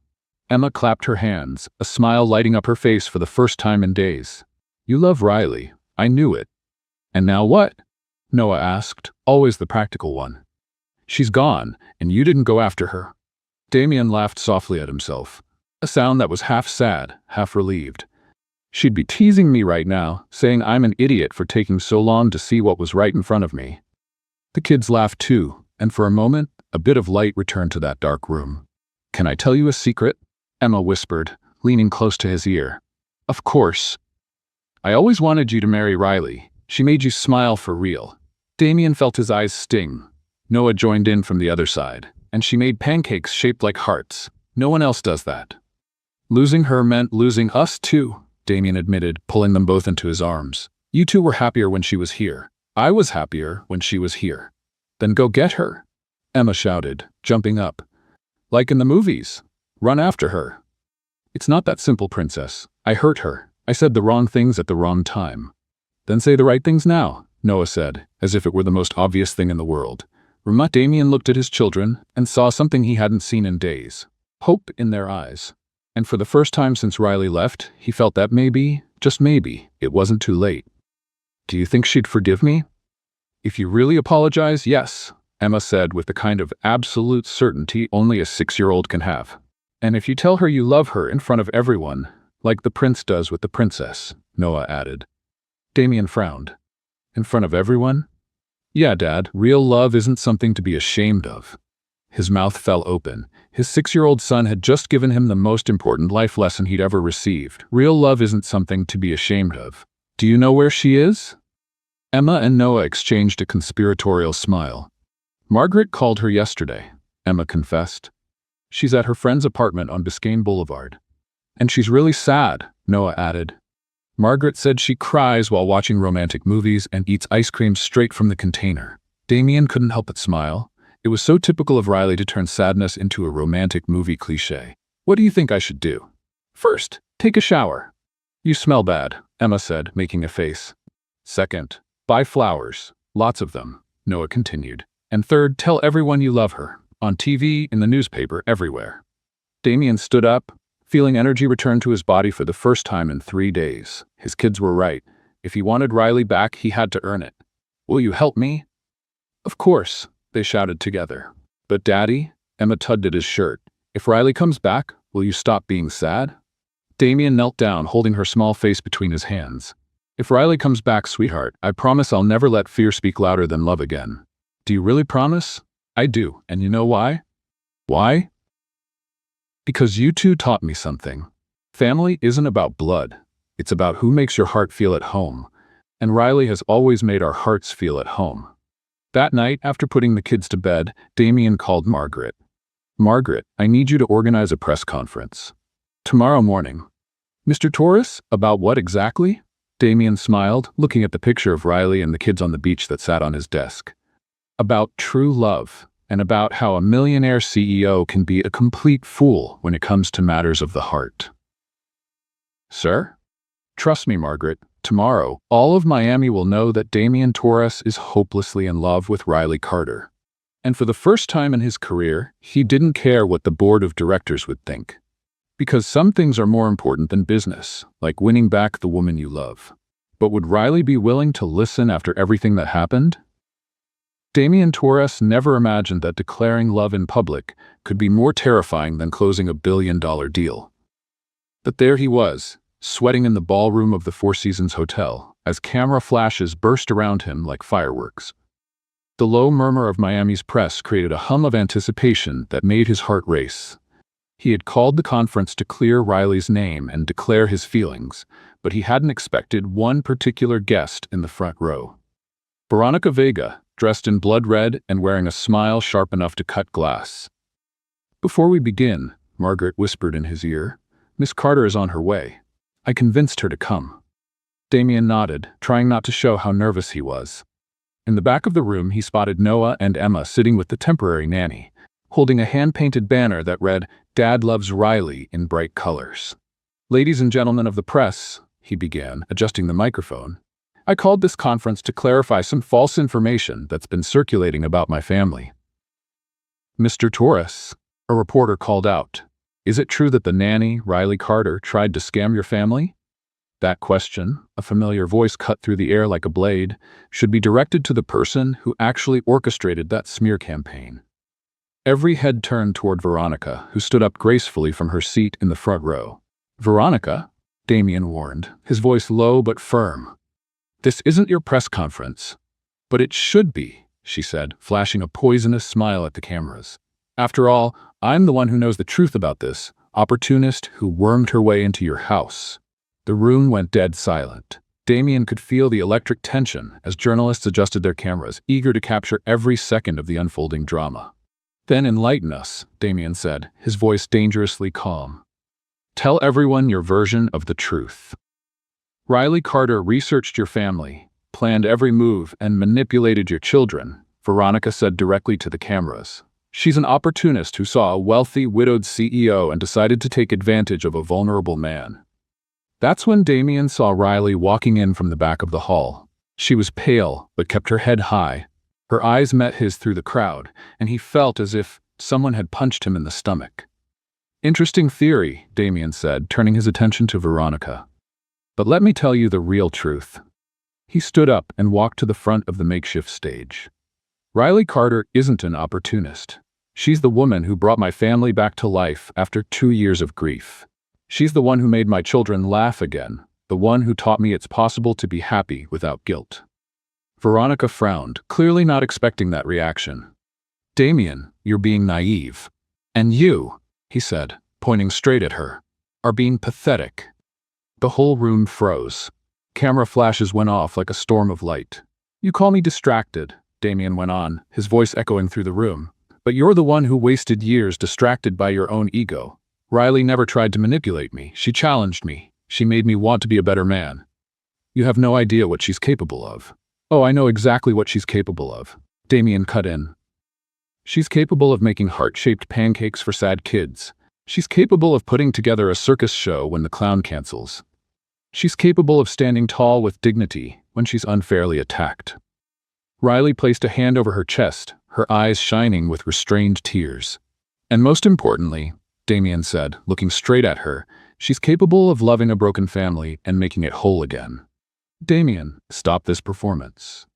Emma clapped her hands, a smile lighting up her face for the first time in days. "You love Riley. I knew it." "And now what?" Noah asked, always the practical one. "She's gone, and you didn't go after her." Damien laughed softly at himself, a sound that was half sad, half relieved. She'd be teasing me right now, saying I'm an idiot for taking so long to see what was right in front of me. The kids laughed too, and for a moment, a bit of light returned to that dark room. "Can I tell you a secret?" Emma whispered, leaning close to his ear. "Of course. I always wanted you to marry Riley. She made you smile for real." Damien felt his eyes sting. Noah joined in from the other side, and she made pancakes shaped like hearts. No one else does that. "Losing her meant losing us too," Damien admitted, pulling them both into his arms. "You two were happier when she was here. I was happier when she was here." "Then go get her," Emma shouted, jumping up. "Like in the movies. Run after her." "It's not that simple, princess. I hurt her. I said the wrong things at the wrong time." "Then say the right things now," Noah said, as if it were the most obvious thing in the world. Damien looked at his children and saw something he hadn't seen in days. Hope in their eyes. And for the first time since Riley left, he felt that maybe, just maybe, it wasn't too late. "Do you think she'd forgive me?" "If you really apologize, yes," Emma said with the kind of absolute certainty only a 6-year-old can have. "And if you tell her you love her in front of everyone, like the prince does with the princess," Noah added. Damien frowned. "In front of everyone?" "Yeah, Dad, real love isn't something to be ashamed of." His mouth fell open. His 6-year-old son had just given him the most important life lesson he'd ever received. Real love isn't something to be ashamed of. "Do you know where she is?" Emma and Noah exchanged a conspiratorial smile. "Margaret called her yesterday," Emma confessed. "She's at her friend's apartment on Biscayne Boulevard." "And she's really sad," Noah added. "Margaret said she cries while watching romantic movies and eats ice cream straight from the container." Damien couldn't help but smile. It was so typical of Riley to turn sadness into a romantic movie cliché. "What do you think I should do?" "First, take a shower." "You smell bad," Emma said, making a face. "Second, buy flowers. Lots of them," Noah continued. "And third, tell everyone you love her. On TV, in the newspaper, everywhere." Damien stood up, feeling energy return to his body for the first time in 3 days. His kids were right. If he wanted Riley back, he had to earn it. "Will you help me?" "Of course," they shouted together. "But Daddy," Emma tugged at his shirt, "if Riley comes back, will you stop being sad?" Damien knelt down, holding her small face between his hands. "If Riley comes back, sweetheart, I promise I'll never let fear speak louder than love again." "Do you really promise?" "I do, and you know why?" "Why?" "Because you two taught me something. Family isn't about blood. It's about who makes your heart feel at home. And Riley has always made our hearts feel at home." That night, after putting the kids to bed, Damien called Margaret. "Margaret, I need you to organize a press conference. Tomorrow morning." "Mr. Torres, about what exactly?" Damien smiled, looking at the picture of Riley and the kids on the beach that sat on his desk. "About true love, and about how a millionaire CEO can be a complete fool when it comes to matters of the heart." "Sir?" "Trust me, Margaret. Tomorrow, all of Miami will know that Damien Torres is hopelessly in love with Riley Carter. And for the first time in his career, he didn't care what the board of directors would think. Because some things are more important than business, like winning back the woman you love. But would Riley be willing to listen after everything that happened? Damien Torres never imagined that declaring love in public could be more terrifying than closing a billion-dollar deal. But there he was, sweating in the ballroom of the Four Seasons Hotel, as camera flashes burst around him like fireworks. The low murmur of Miami's press created a hum of anticipation that made his heart race. He had called the conference to clear Riley's name and declare his feelings, but he hadn't expected one particular guest in the front row. Veronica Vega, dressed in blood red and wearing a smile sharp enough to cut glass. "Before we begin," Margaret whispered in his ear, "Miss Carter is on her way. I convinced her to come." Damien nodded, trying not to show how nervous he was. In the back of the room, he spotted Noah and Emma sitting with the temporary nanny, holding a hand-painted banner that read, "Dad loves Riley," in bright colors. "Ladies and gentlemen of the press," he began, adjusting the microphone, "I called this conference to clarify some false information that's been circulating about my family." "Mr. Torres," a reporter called out, "is it true that the nanny, Riley Carter, tried to scam your family?" That question, a familiar voice cut through the air like a blade, should be directed to the person who actually orchestrated that smear campaign. Every head turned toward Veronica, who stood up gracefully from her seat in the front row. "Veronica? Damien warned, his voice low but firm. "This isn't your press conference." "But it should be," she said, flashing a poisonous smile at the cameras. "After all, I'm the one who knows the truth about this opportunist who wormed her way into your house." The room went dead silent. Damien could feel the electric tension as journalists adjusted their cameras, eager to capture every second of the unfolding drama. "Then enlighten us," Damien said, his voice dangerously calm. "Tell everyone your version of the truth." "Riley Carter researched your family, planned every move, and manipulated your children," Veronica said directly to the cameras. "She's an opportunist who saw a wealthy, widowed CEO and decided to take advantage of a vulnerable man." That's when Damien saw Riley walking in from the back of the hall. She was pale, but kept her head high. Her eyes met his through the crowd, and he felt as if someone had punched him in the stomach. "Interesting theory," Damien said, turning his attention to Veronica. "But let me tell you the real truth." He stood up and walked to the front of the makeshift stage. "Riley Carter isn't an opportunist. She's the woman who brought my family back to life after 2 years of grief. She's the one who made my children laugh again, the one who taught me it's possible to be happy without guilt." Veronica frowned, clearly not expecting that reaction. "Damien, you're being naive. And you," he said, pointing straight at her, "are being pathetic." The whole room froze. Camera flashes went off like a storm of light. "You call me distracted," Damien went on, his voice echoing through the room. "But you're the one who wasted years distracted by your own ego. Riley never tried to manipulate me. She challenged me. She made me want to be a better man. You have no idea what she's capable of." "Oh, I know exactly what she's capable of," Damien cut in. "She's capable of making heart-shaped pancakes for sad kids. She's capable of putting together a circus show when the clown cancels. She's capable of standing tall with dignity when she's unfairly attacked." Riley placed a hand over her chest, her eyes shining with restrained tears. "And most importantly," Damien said, looking straight at her, "she's capable of loving a broken family and making it whole again." "Damien, stop this performance."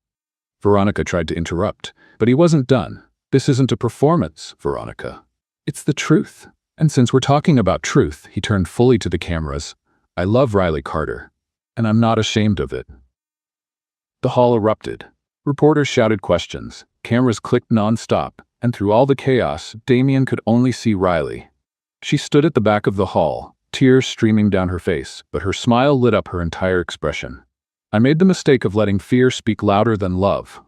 Veronica tried to interrupt, but he wasn't done. "This isn't a performance, Veronica. It's the truth. And since we're talking about truth," he turned fully to the cameras, "I love Riley Carter, and I'm not ashamed of it." The hall erupted. Reporters shouted questions, cameras clicked non-stop, and through all the chaos, Damien could only see Riley. She stood at the back of the hall, tears streaming down her face, but her smile lit up her entire expression. "I made the mistake of letting fear speak louder than love,"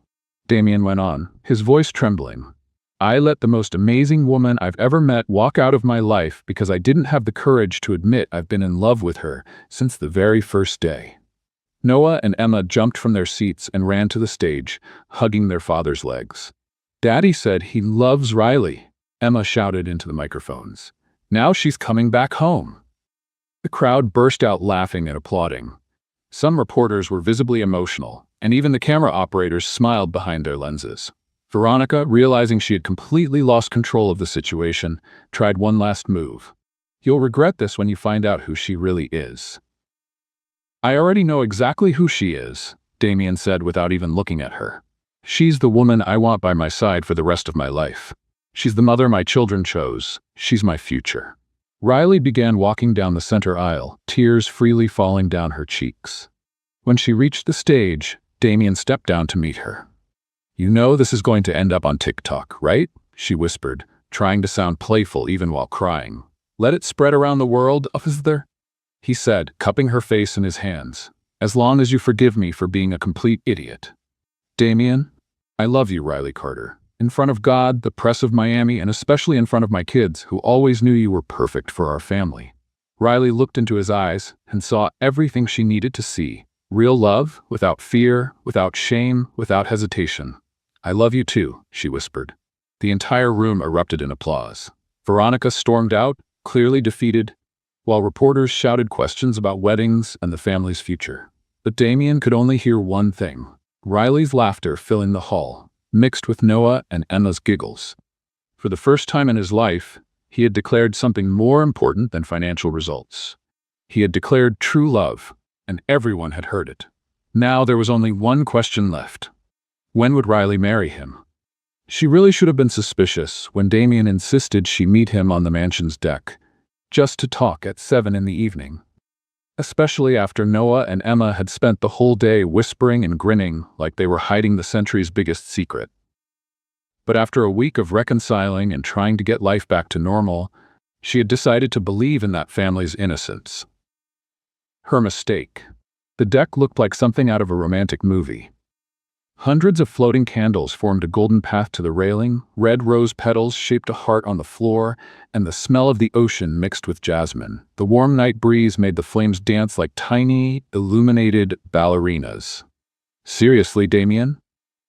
Damien went on, his voice trembling. "I let the most amazing woman I've ever met walk out of my life because I didn't have the courage to admit I've been in love with her since the very first day." Noah and Emma jumped from their seats and ran to the stage, hugging their father's legs. "Daddy said he loves Riley," Emma shouted into the microphones. "Now she's coming back home." The crowd burst out laughing and applauding. Some reporters were visibly emotional, and even the camera operators smiled behind their lenses. Veronica, realizing she had completely lost control of the situation, tried one last move. "You'll regret this when you find out who she really is." "I already know exactly who she is," Damien said without even looking at her. "She's the woman I want by my side for the rest of my life. She's the mother my children chose. She's my future." Riley began walking down the center aisle, tears freely falling down her cheeks. When she reached the stage, Damien stepped down to meet her. "You know this is going to end up on TikTok, right?" she whispered, trying to sound playful even while crying. "Let it spread around the world, officer," he said, cupping her face in his hands. "As long as you forgive me for being a complete idiot." "Damien, I love you, Riley Carter. In front of God, the press of Miami, and especially in front of my kids, who always knew you were perfect for our family." Riley looked into his eyes and saw everything she needed to see. Real love, without fear, without shame, without hesitation. "I love you too," she whispered. The entire room erupted in applause. Veronica stormed out, clearly defeated, while reporters shouted questions about weddings and the family's future. But Damien could only hear one thing: Riley's laughter filling the hall, mixed with Noah and Emma's giggles. For the first time in his life, he had declared something more important than financial results. He had declared true love, and everyone had heard it. Now there was only one question left. When would Riley marry him? She really should have been suspicious when Damien insisted she meet him on the mansion's deck, just to talk at 7 in the evening. especially after Noah and Emma had spent the whole day whispering and grinning like they were hiding the century's biggest secret. But after a week of reconciling and trying to get life back to normal, she had decided to believe in that family's innocence. Her mistake. The deck looked like something out of a romantic movie. Hundreds of floating candles formed a golden path to the railing, red rose petals shaped a heart on the floor, and the smell of the ocean mixed with jasmine. The warm night breeze made the flames dance like tiny, illuminated ballerinas. Seriously, Damien?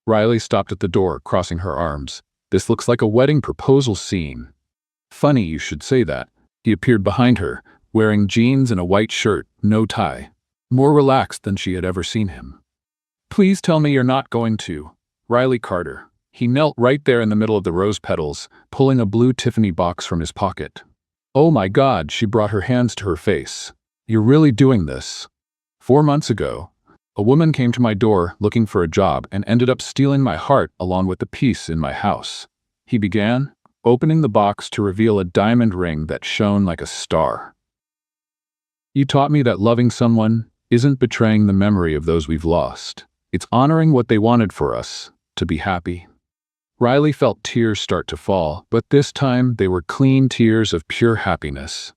Riley stopped at the door, crossing her arms. This looks like a wedding proposal scene. Funny you should say that. He appeared behind her, wearing jeans and a white shirt, no tie. More relaxed than she had ever seen him. Please tell me you're not going to. Riley Carter. He knelt right there in the middle of the rose petals, pulling a blue Tiffany box from his pocket. Oh my God, she brought her hands to her face. You're really doing this. 4 months ago, a woman came to my door looking for a job and ended up stealing my heart along with the piece in my house. He began, opening the box to reveal a diamond ring that shone like a star. You taught me that loving someone isn't betraying the memory of those we've lost. It's honoring what they wanted for us, to be happy. Riley felt tears start to fall, but this time they were clean tears of pure happiness.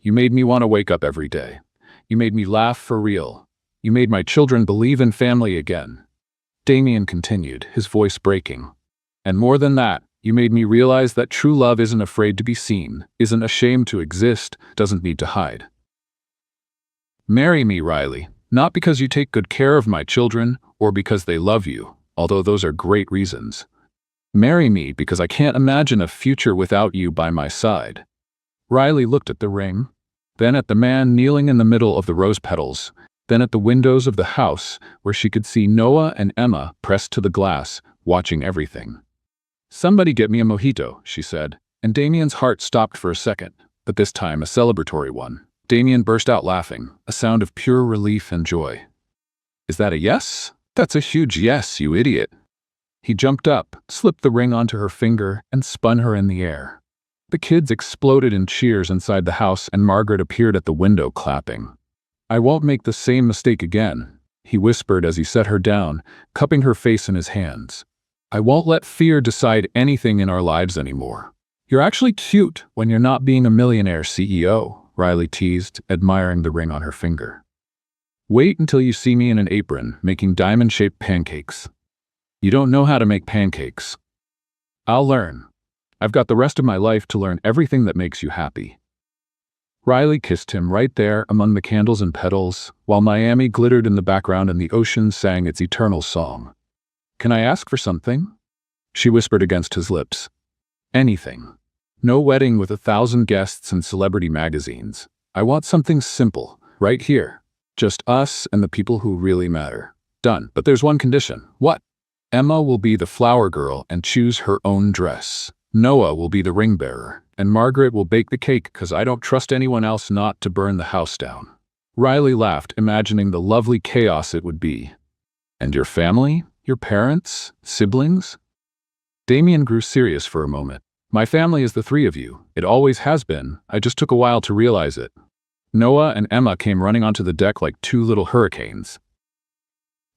You made me want to wake up every day. You made me laugh for real. You made my children believe in family again. Damien continued, his voice breaking. And more than that, you made me realize that true love isn't afraid to be seen, isn't ashamed to exist, doesn't need to hide. Marry me, Riley, not because you take good care of my children or because they love you, although those are great reasons. Marry me because I can't imagine a future without you by my side. Riley looked at the ring, then at the man kneeling in the middle of the rose petals, then at the windows of the house where she could see Noah and Emma pressed to the glass, watching everything. Somebody get me a mojito, she said, and Damien's heart stopped for a second, but this time a celebratory one. Damien burst out laughing, a sound of pure relief and joy. Is that a yes? That's a huge yes, you idiot. He jumped up, slipped the ring onto her finger, and spun her in the air. The kids exploded in cheers inside the house, and Margaret appeared at the window clapping. I won't make the same mistake again, he whispered as he set her down, cupping her face in his hands. I won't let fear decide anything in our lives anymore. You're actually cute when you're not being a millionaire CEO, Riley teased, admiring the ring on her finger. Wait until you see me in an apron, making diamond-shaped pancakes. You don't know how to make pancakes. I'll learn. I've got the rest of my life to learn everything that makes you happy. Riley kissed him right there among the candles and petals, while Miami glittered in the background and the ocean sang its eternal song. Can I ask for something? She whispered against his lips. Anything. No wedding with 1,000 guests and celebrity magazines. I want something simple, right here. Just us and the people who really matter. Done. But there's one condition. What? Emma will be the flower girl and choose her own dress. Noah will be the ring bearer, and Margaret will bake the cake because I don't trust anyone else not to burn the house down. Riley laughed, imagining the lovely chaos it would be. And your family? Your parents? Siblings? Damien grew serious for a moment. My family is the 3 of you. It always has been. I just took a while to realize it. Noah and Emma came running onto the deck like 2 little hurricanes.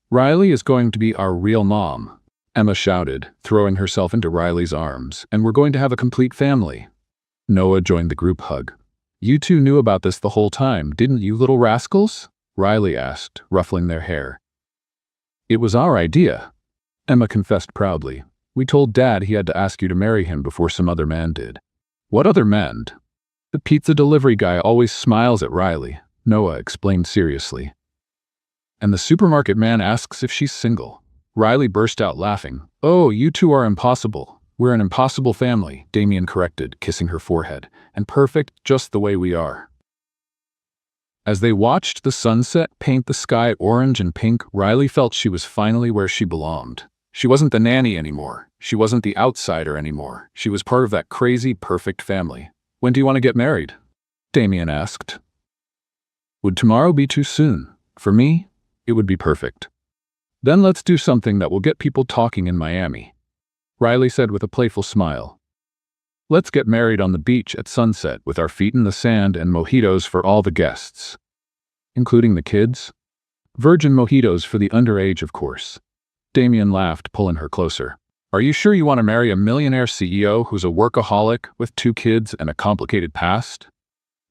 Riley is going to be our real mom, Emma shouted, throwing herself into Riley's arms, and we're going to have a complete family. Noah joined the group hug. You 2 knew about this the whole time, didn't you, little rascals? Riley asked, ruffling their hair. It was our idea, Emma confessed proudly. We told Dad he had to ask you to marry him before some other man did. What other man? The pizza delivery guy always smiles at Riley, Noah explained seriously. And the supermarket man asks if she's single. Riley burst out laughing. Oh, you 2 are impossible. We're an impossible family, Damien corrected, kissing her forehead. And perfect, just the way we are. As they watched the sunset paint the sky orange and pink, Riley felt she was finally where she belonged. She wasn't the nanny anymore. She wasn't the outsider anymore. She was part of that crazy, perfect family. When do you want to get married? Damien asked. Would tomorrow be too soon? For me, it would be perfect. Then let's do something that will get people talking in Miami, Riley said with a playful smile. Let's get married on the beach at sunset with our feet in the sand and mojitos for all the guests. including the kids. Virgin mojitos for the underage, of course. Damien laughed, pulling her closer. Are you sure you want to marry a millionaire CEO who's a workaholic with 2 kids and a complicated past?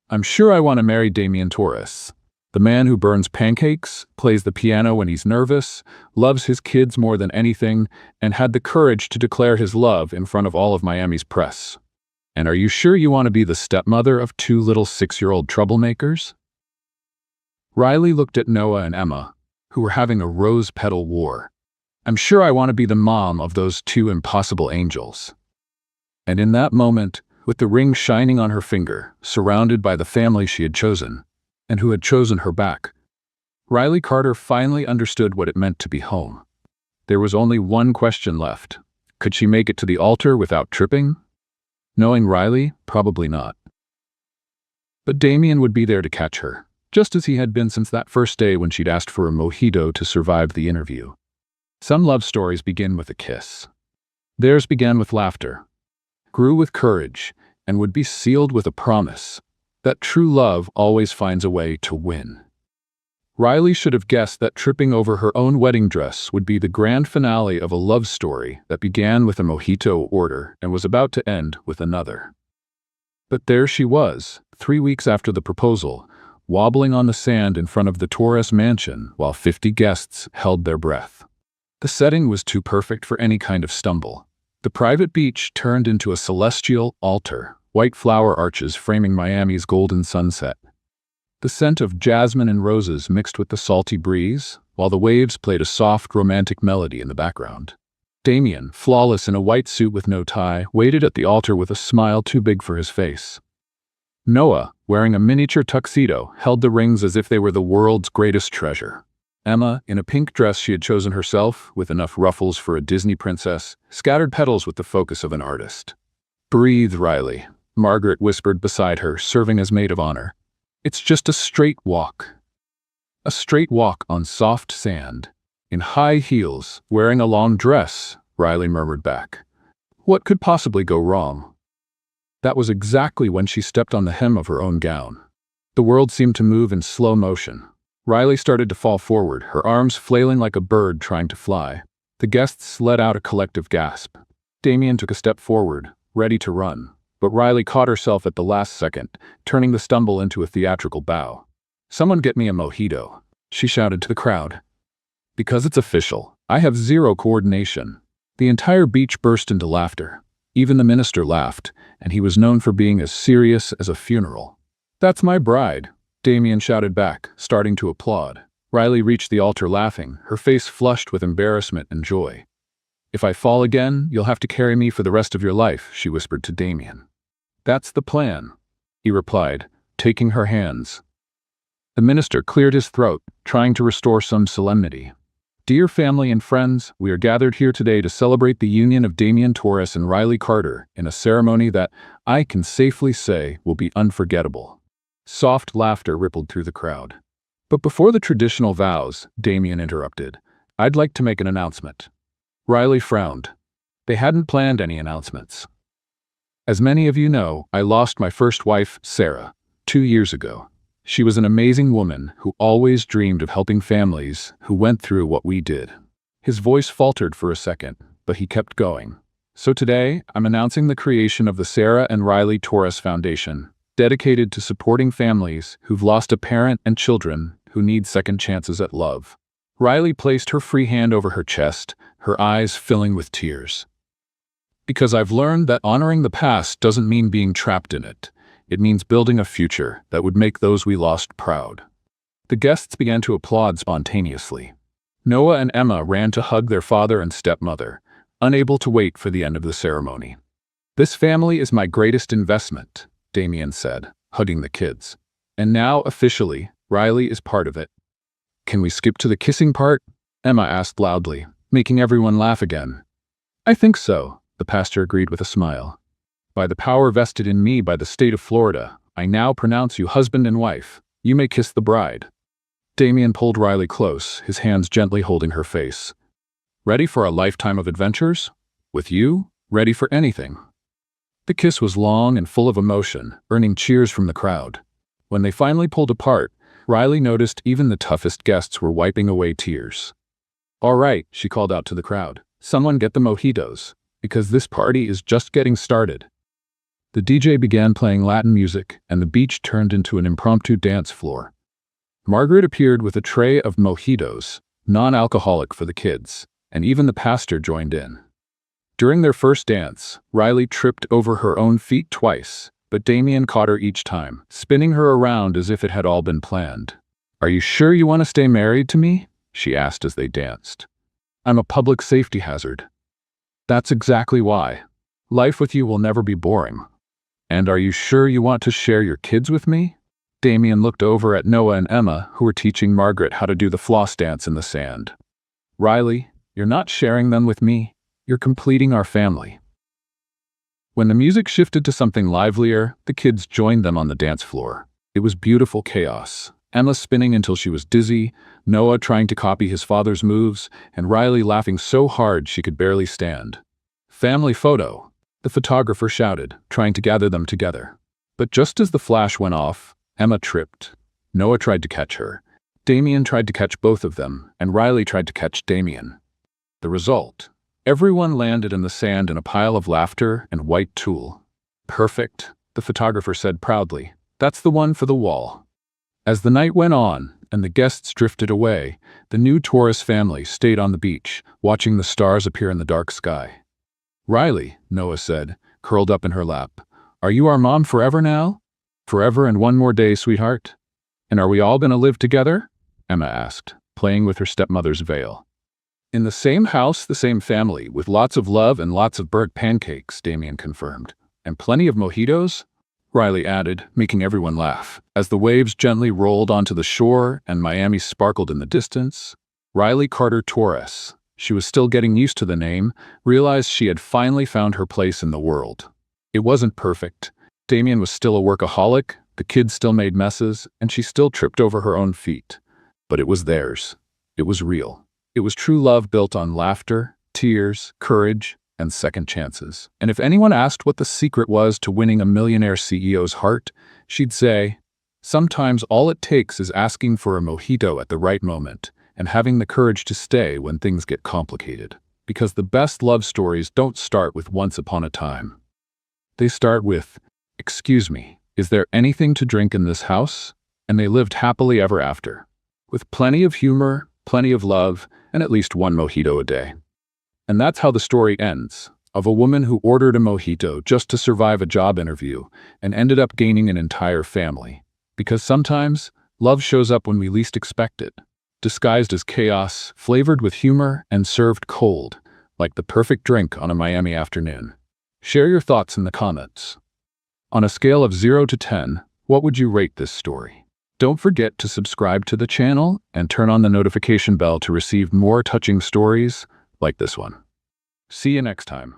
I'm sure I want to marry Damien Torres. The man who burns pancakes, plays the piano when he's nervous, loves his kids more than anything, and had the courage to declare his love in front of all of Miami's press. And are you sure you want to be the stepmother of 2 little 6-year-old troublemakers? Riley looked at Noah and Emma, who were having a rose petal war. I'm sure I want to be the mom of those 2 impossible angels. And in that moment, with the ring shining on her finger, surrounded by the family she had chosen, and who had chosen her back, Riley Carter finally understood what it meant to be home. There was only one question left. Could she make it to the altar without tripping? Knowing Riley, probably not. But Damien would be there to catch her, just as he had been since that first day when she'd asked for a mojito to survive the interview. Some love stories begin with a kiss. Theirs began with laughter, grew with courage, and would be sealed with a promise that true love always finds a way to win. Riley should have guessed that tripping over her own wedding dress would be the grand finale of a love story that began with a mojito order and was about to end with another. But there she was, 3 weeks after the proposal, wobbling on the sand in front of the Torres mansion while 50 guests held their breath. The setting was too perfect for any kind of stumble. The private beach turned into a celestial altar, white flower arches framing Miami's golden sunset. The scent of jasmine and roses mixed with the salty breeze, while the waves played a soft, romantic melody in the background. Damien, flawless in a white suit with no tie, waited at the altar with a smile too big for his face. Noah, wearing a miniature tuxedo, held the rings as if they were the world's greatest treasure. Emma, in a pink dress she had chosen herself, with enough ruffles for a Disney princess, scattered petals with the focus of an artist. "Breathe, Riley," Margaret whispered beside her, serving as maid of honor. "It's just a straight walk." A straight walk on soft sand. In high heels, wearing a long dress, Riley murmured back. What could possibly go wrong? That was exactly when she stepped on the hem of her own gown. The world seemed to move in slow motion. Riley started to fall forward, her arms flailing like a bird trying to fly. The guests let out a collective gasp. Damien took a step forward, ready to run, but Riley caught herself at the last second, turning the stumble into a theatrical bow. "Someone get me a mojito," she shouted to the crowd. "Because it's official, I have zero coordination." The entire beach burst into laughter. Even the minister laughed, and he was known for being as serious as a funeral. "That's my bride," Damien shouted back, starting to applaud. Riley reached the altar laughing, her face flushed with embarrassment and joy. "If I fall again, you'll have to carry me for the rest of your life," she whispered to Damien. "That's the plan," he replied, taking her hands. The minister cleared his throat, trying to restore some solemnity. "Dear family and friends, we are gathered here today to celebrate the union of Damien Torres and Riley Carter in a ceremony that, I can safely say, will be unforgettable." Soft laughter rippled through the crowd. "But before the traditional vows," Damien interrupted, "I'd like to make an announcement." Riley frowned. They hadn't planned any announcements. "As many of you know, I lost my first wife, Sarah, 2 years ago. She was an amazing woman who always dreamed of helping families who went through what we did." His voice faltered for a second, but he kept going. "So today, I'm announcing the creation of the Sarah and Riley Torres Foundation, dedicated to supporting families who've lost a parent and children who need second chances at love." Riley placed her free hand over her chest, her eyes filling with tears. "Because I've learned that honoring the past doesn't mean being trapped in it. It means building a future that would make those we lost proud." The guests began to applaud spontaneously. Noah and Emma ran to hug their father and stepmother, unable to wait for the end of the ceremony. "This family is my greatest investment," Damien said, hugging the kids. "And now, officially, Riley is part of it." "Can we skip to the kissing part?" Emma asked loudly, making everyone laugh again. "I think so," the pastor agreed with a smile. "By the power vested in me by the state of Florida, I now pronounce you husband and wife. You may kiss the bride." Damien pulled Riley close, his hands gently holding her face. "Ready for a lifetime of adventures? With you, ready for anything." The kiss was long and full of emotion, earning cheers from the crowd. When they finally pulled apart, Riley noticed even the toughest guests were wiping away tears. "All right," she called out to the crowd. "Someone get the mojitos, because this party is just getting started." The DJ began playing Latin music, and the beach turned into an impromptu dance floor. Margaret appeared with a tray of mojitos, non-alcoholic for the kids, and even the pastor joined in. During their first dance, Riley tripped over her own feet twice, but Damien caught her each time, spinning her around as if it had all been planned. "Are you sure you want to stay married to me?" she asked as they danced. "I'm a public safety hazard." "That's exactly why. Life with you will never be boring." "And are you sure you want to share your kids with me?" Damien looked over at Noah and Emma, who were teaching Margaret how to do the floss dance in the sand. "Riley, you're not sharing them with me. You're completing our family." When the music shifted to something livelier, the kids joined them on the dance floor. It was beautiful chaos. Emma spinning until she was dizzy, Noah trying to copy his father's moves, and Riley laughing so hard she could barely stand. "Family photo," the photographer shouted, trying to gather them together. But just as the flash went off, Emma tripped. Noah tried to catch her. Damien tried to catch both of them, and Riley tried to catch Damien. The result: everyone landed in the sand in a pile of laughter and white tulle. "Perfect," the photographer said proudly. "That's the one for the wall." As the night went on and the guests drifted away, the new Taurus family stayed on the beach, watching the stars appear in the dark sky. "Riley," Noah said, curled up in her lap, "are you our mom forever now?" "Forever and one more day, sweetheart." "And are we all going to live together?" Emma asked, playing with her stepmother's veil. "In the same house, the same family, with lots of love and lots of burnt pancakes," Damien confirmed. "And plenty of mojitos?" Riley added, making everyone laugh. As the waves gently rolled onto the shore and Miami sparkled in the distance, Riley Carter Torres, she was still getting used to the name, realized she had finally found her place in the world. It wasn't perfect. Damien was still a workaholic, the kids still made messes, and she still tripped over her own feet. But it was theirs. It was real. It was true love built on laughter, tears, courage, and second chances. And if anyone asked what the secret was to winning a millionaire CEO's heart, she'd say, sometimes all it takes is asking for a mojito at the right moment and having the courage to stay when things get complicated. Because the best love stories don't start with once upon a time. They start with, "Excuse me, is there anything to drink in this house?" And they lived happily ever after, with plenty of humor, plenty of love, and at least one mojito a day. And that's how the story ends, of a woman who ordered a mojito just to survive a job interview and ended up gaining an entire family. Because sometimes, love shows up when we least expect it, disguised as chaos, flavored with humor, and served cold, like the perfect drink on a Miami afternoon. Share your thoughts in the comments. On a scale of 0 to 10, what would you rate this story? Don't forget to subscribe to the channel and turn on the notification bell to receive more touching stories like this one. See you next time.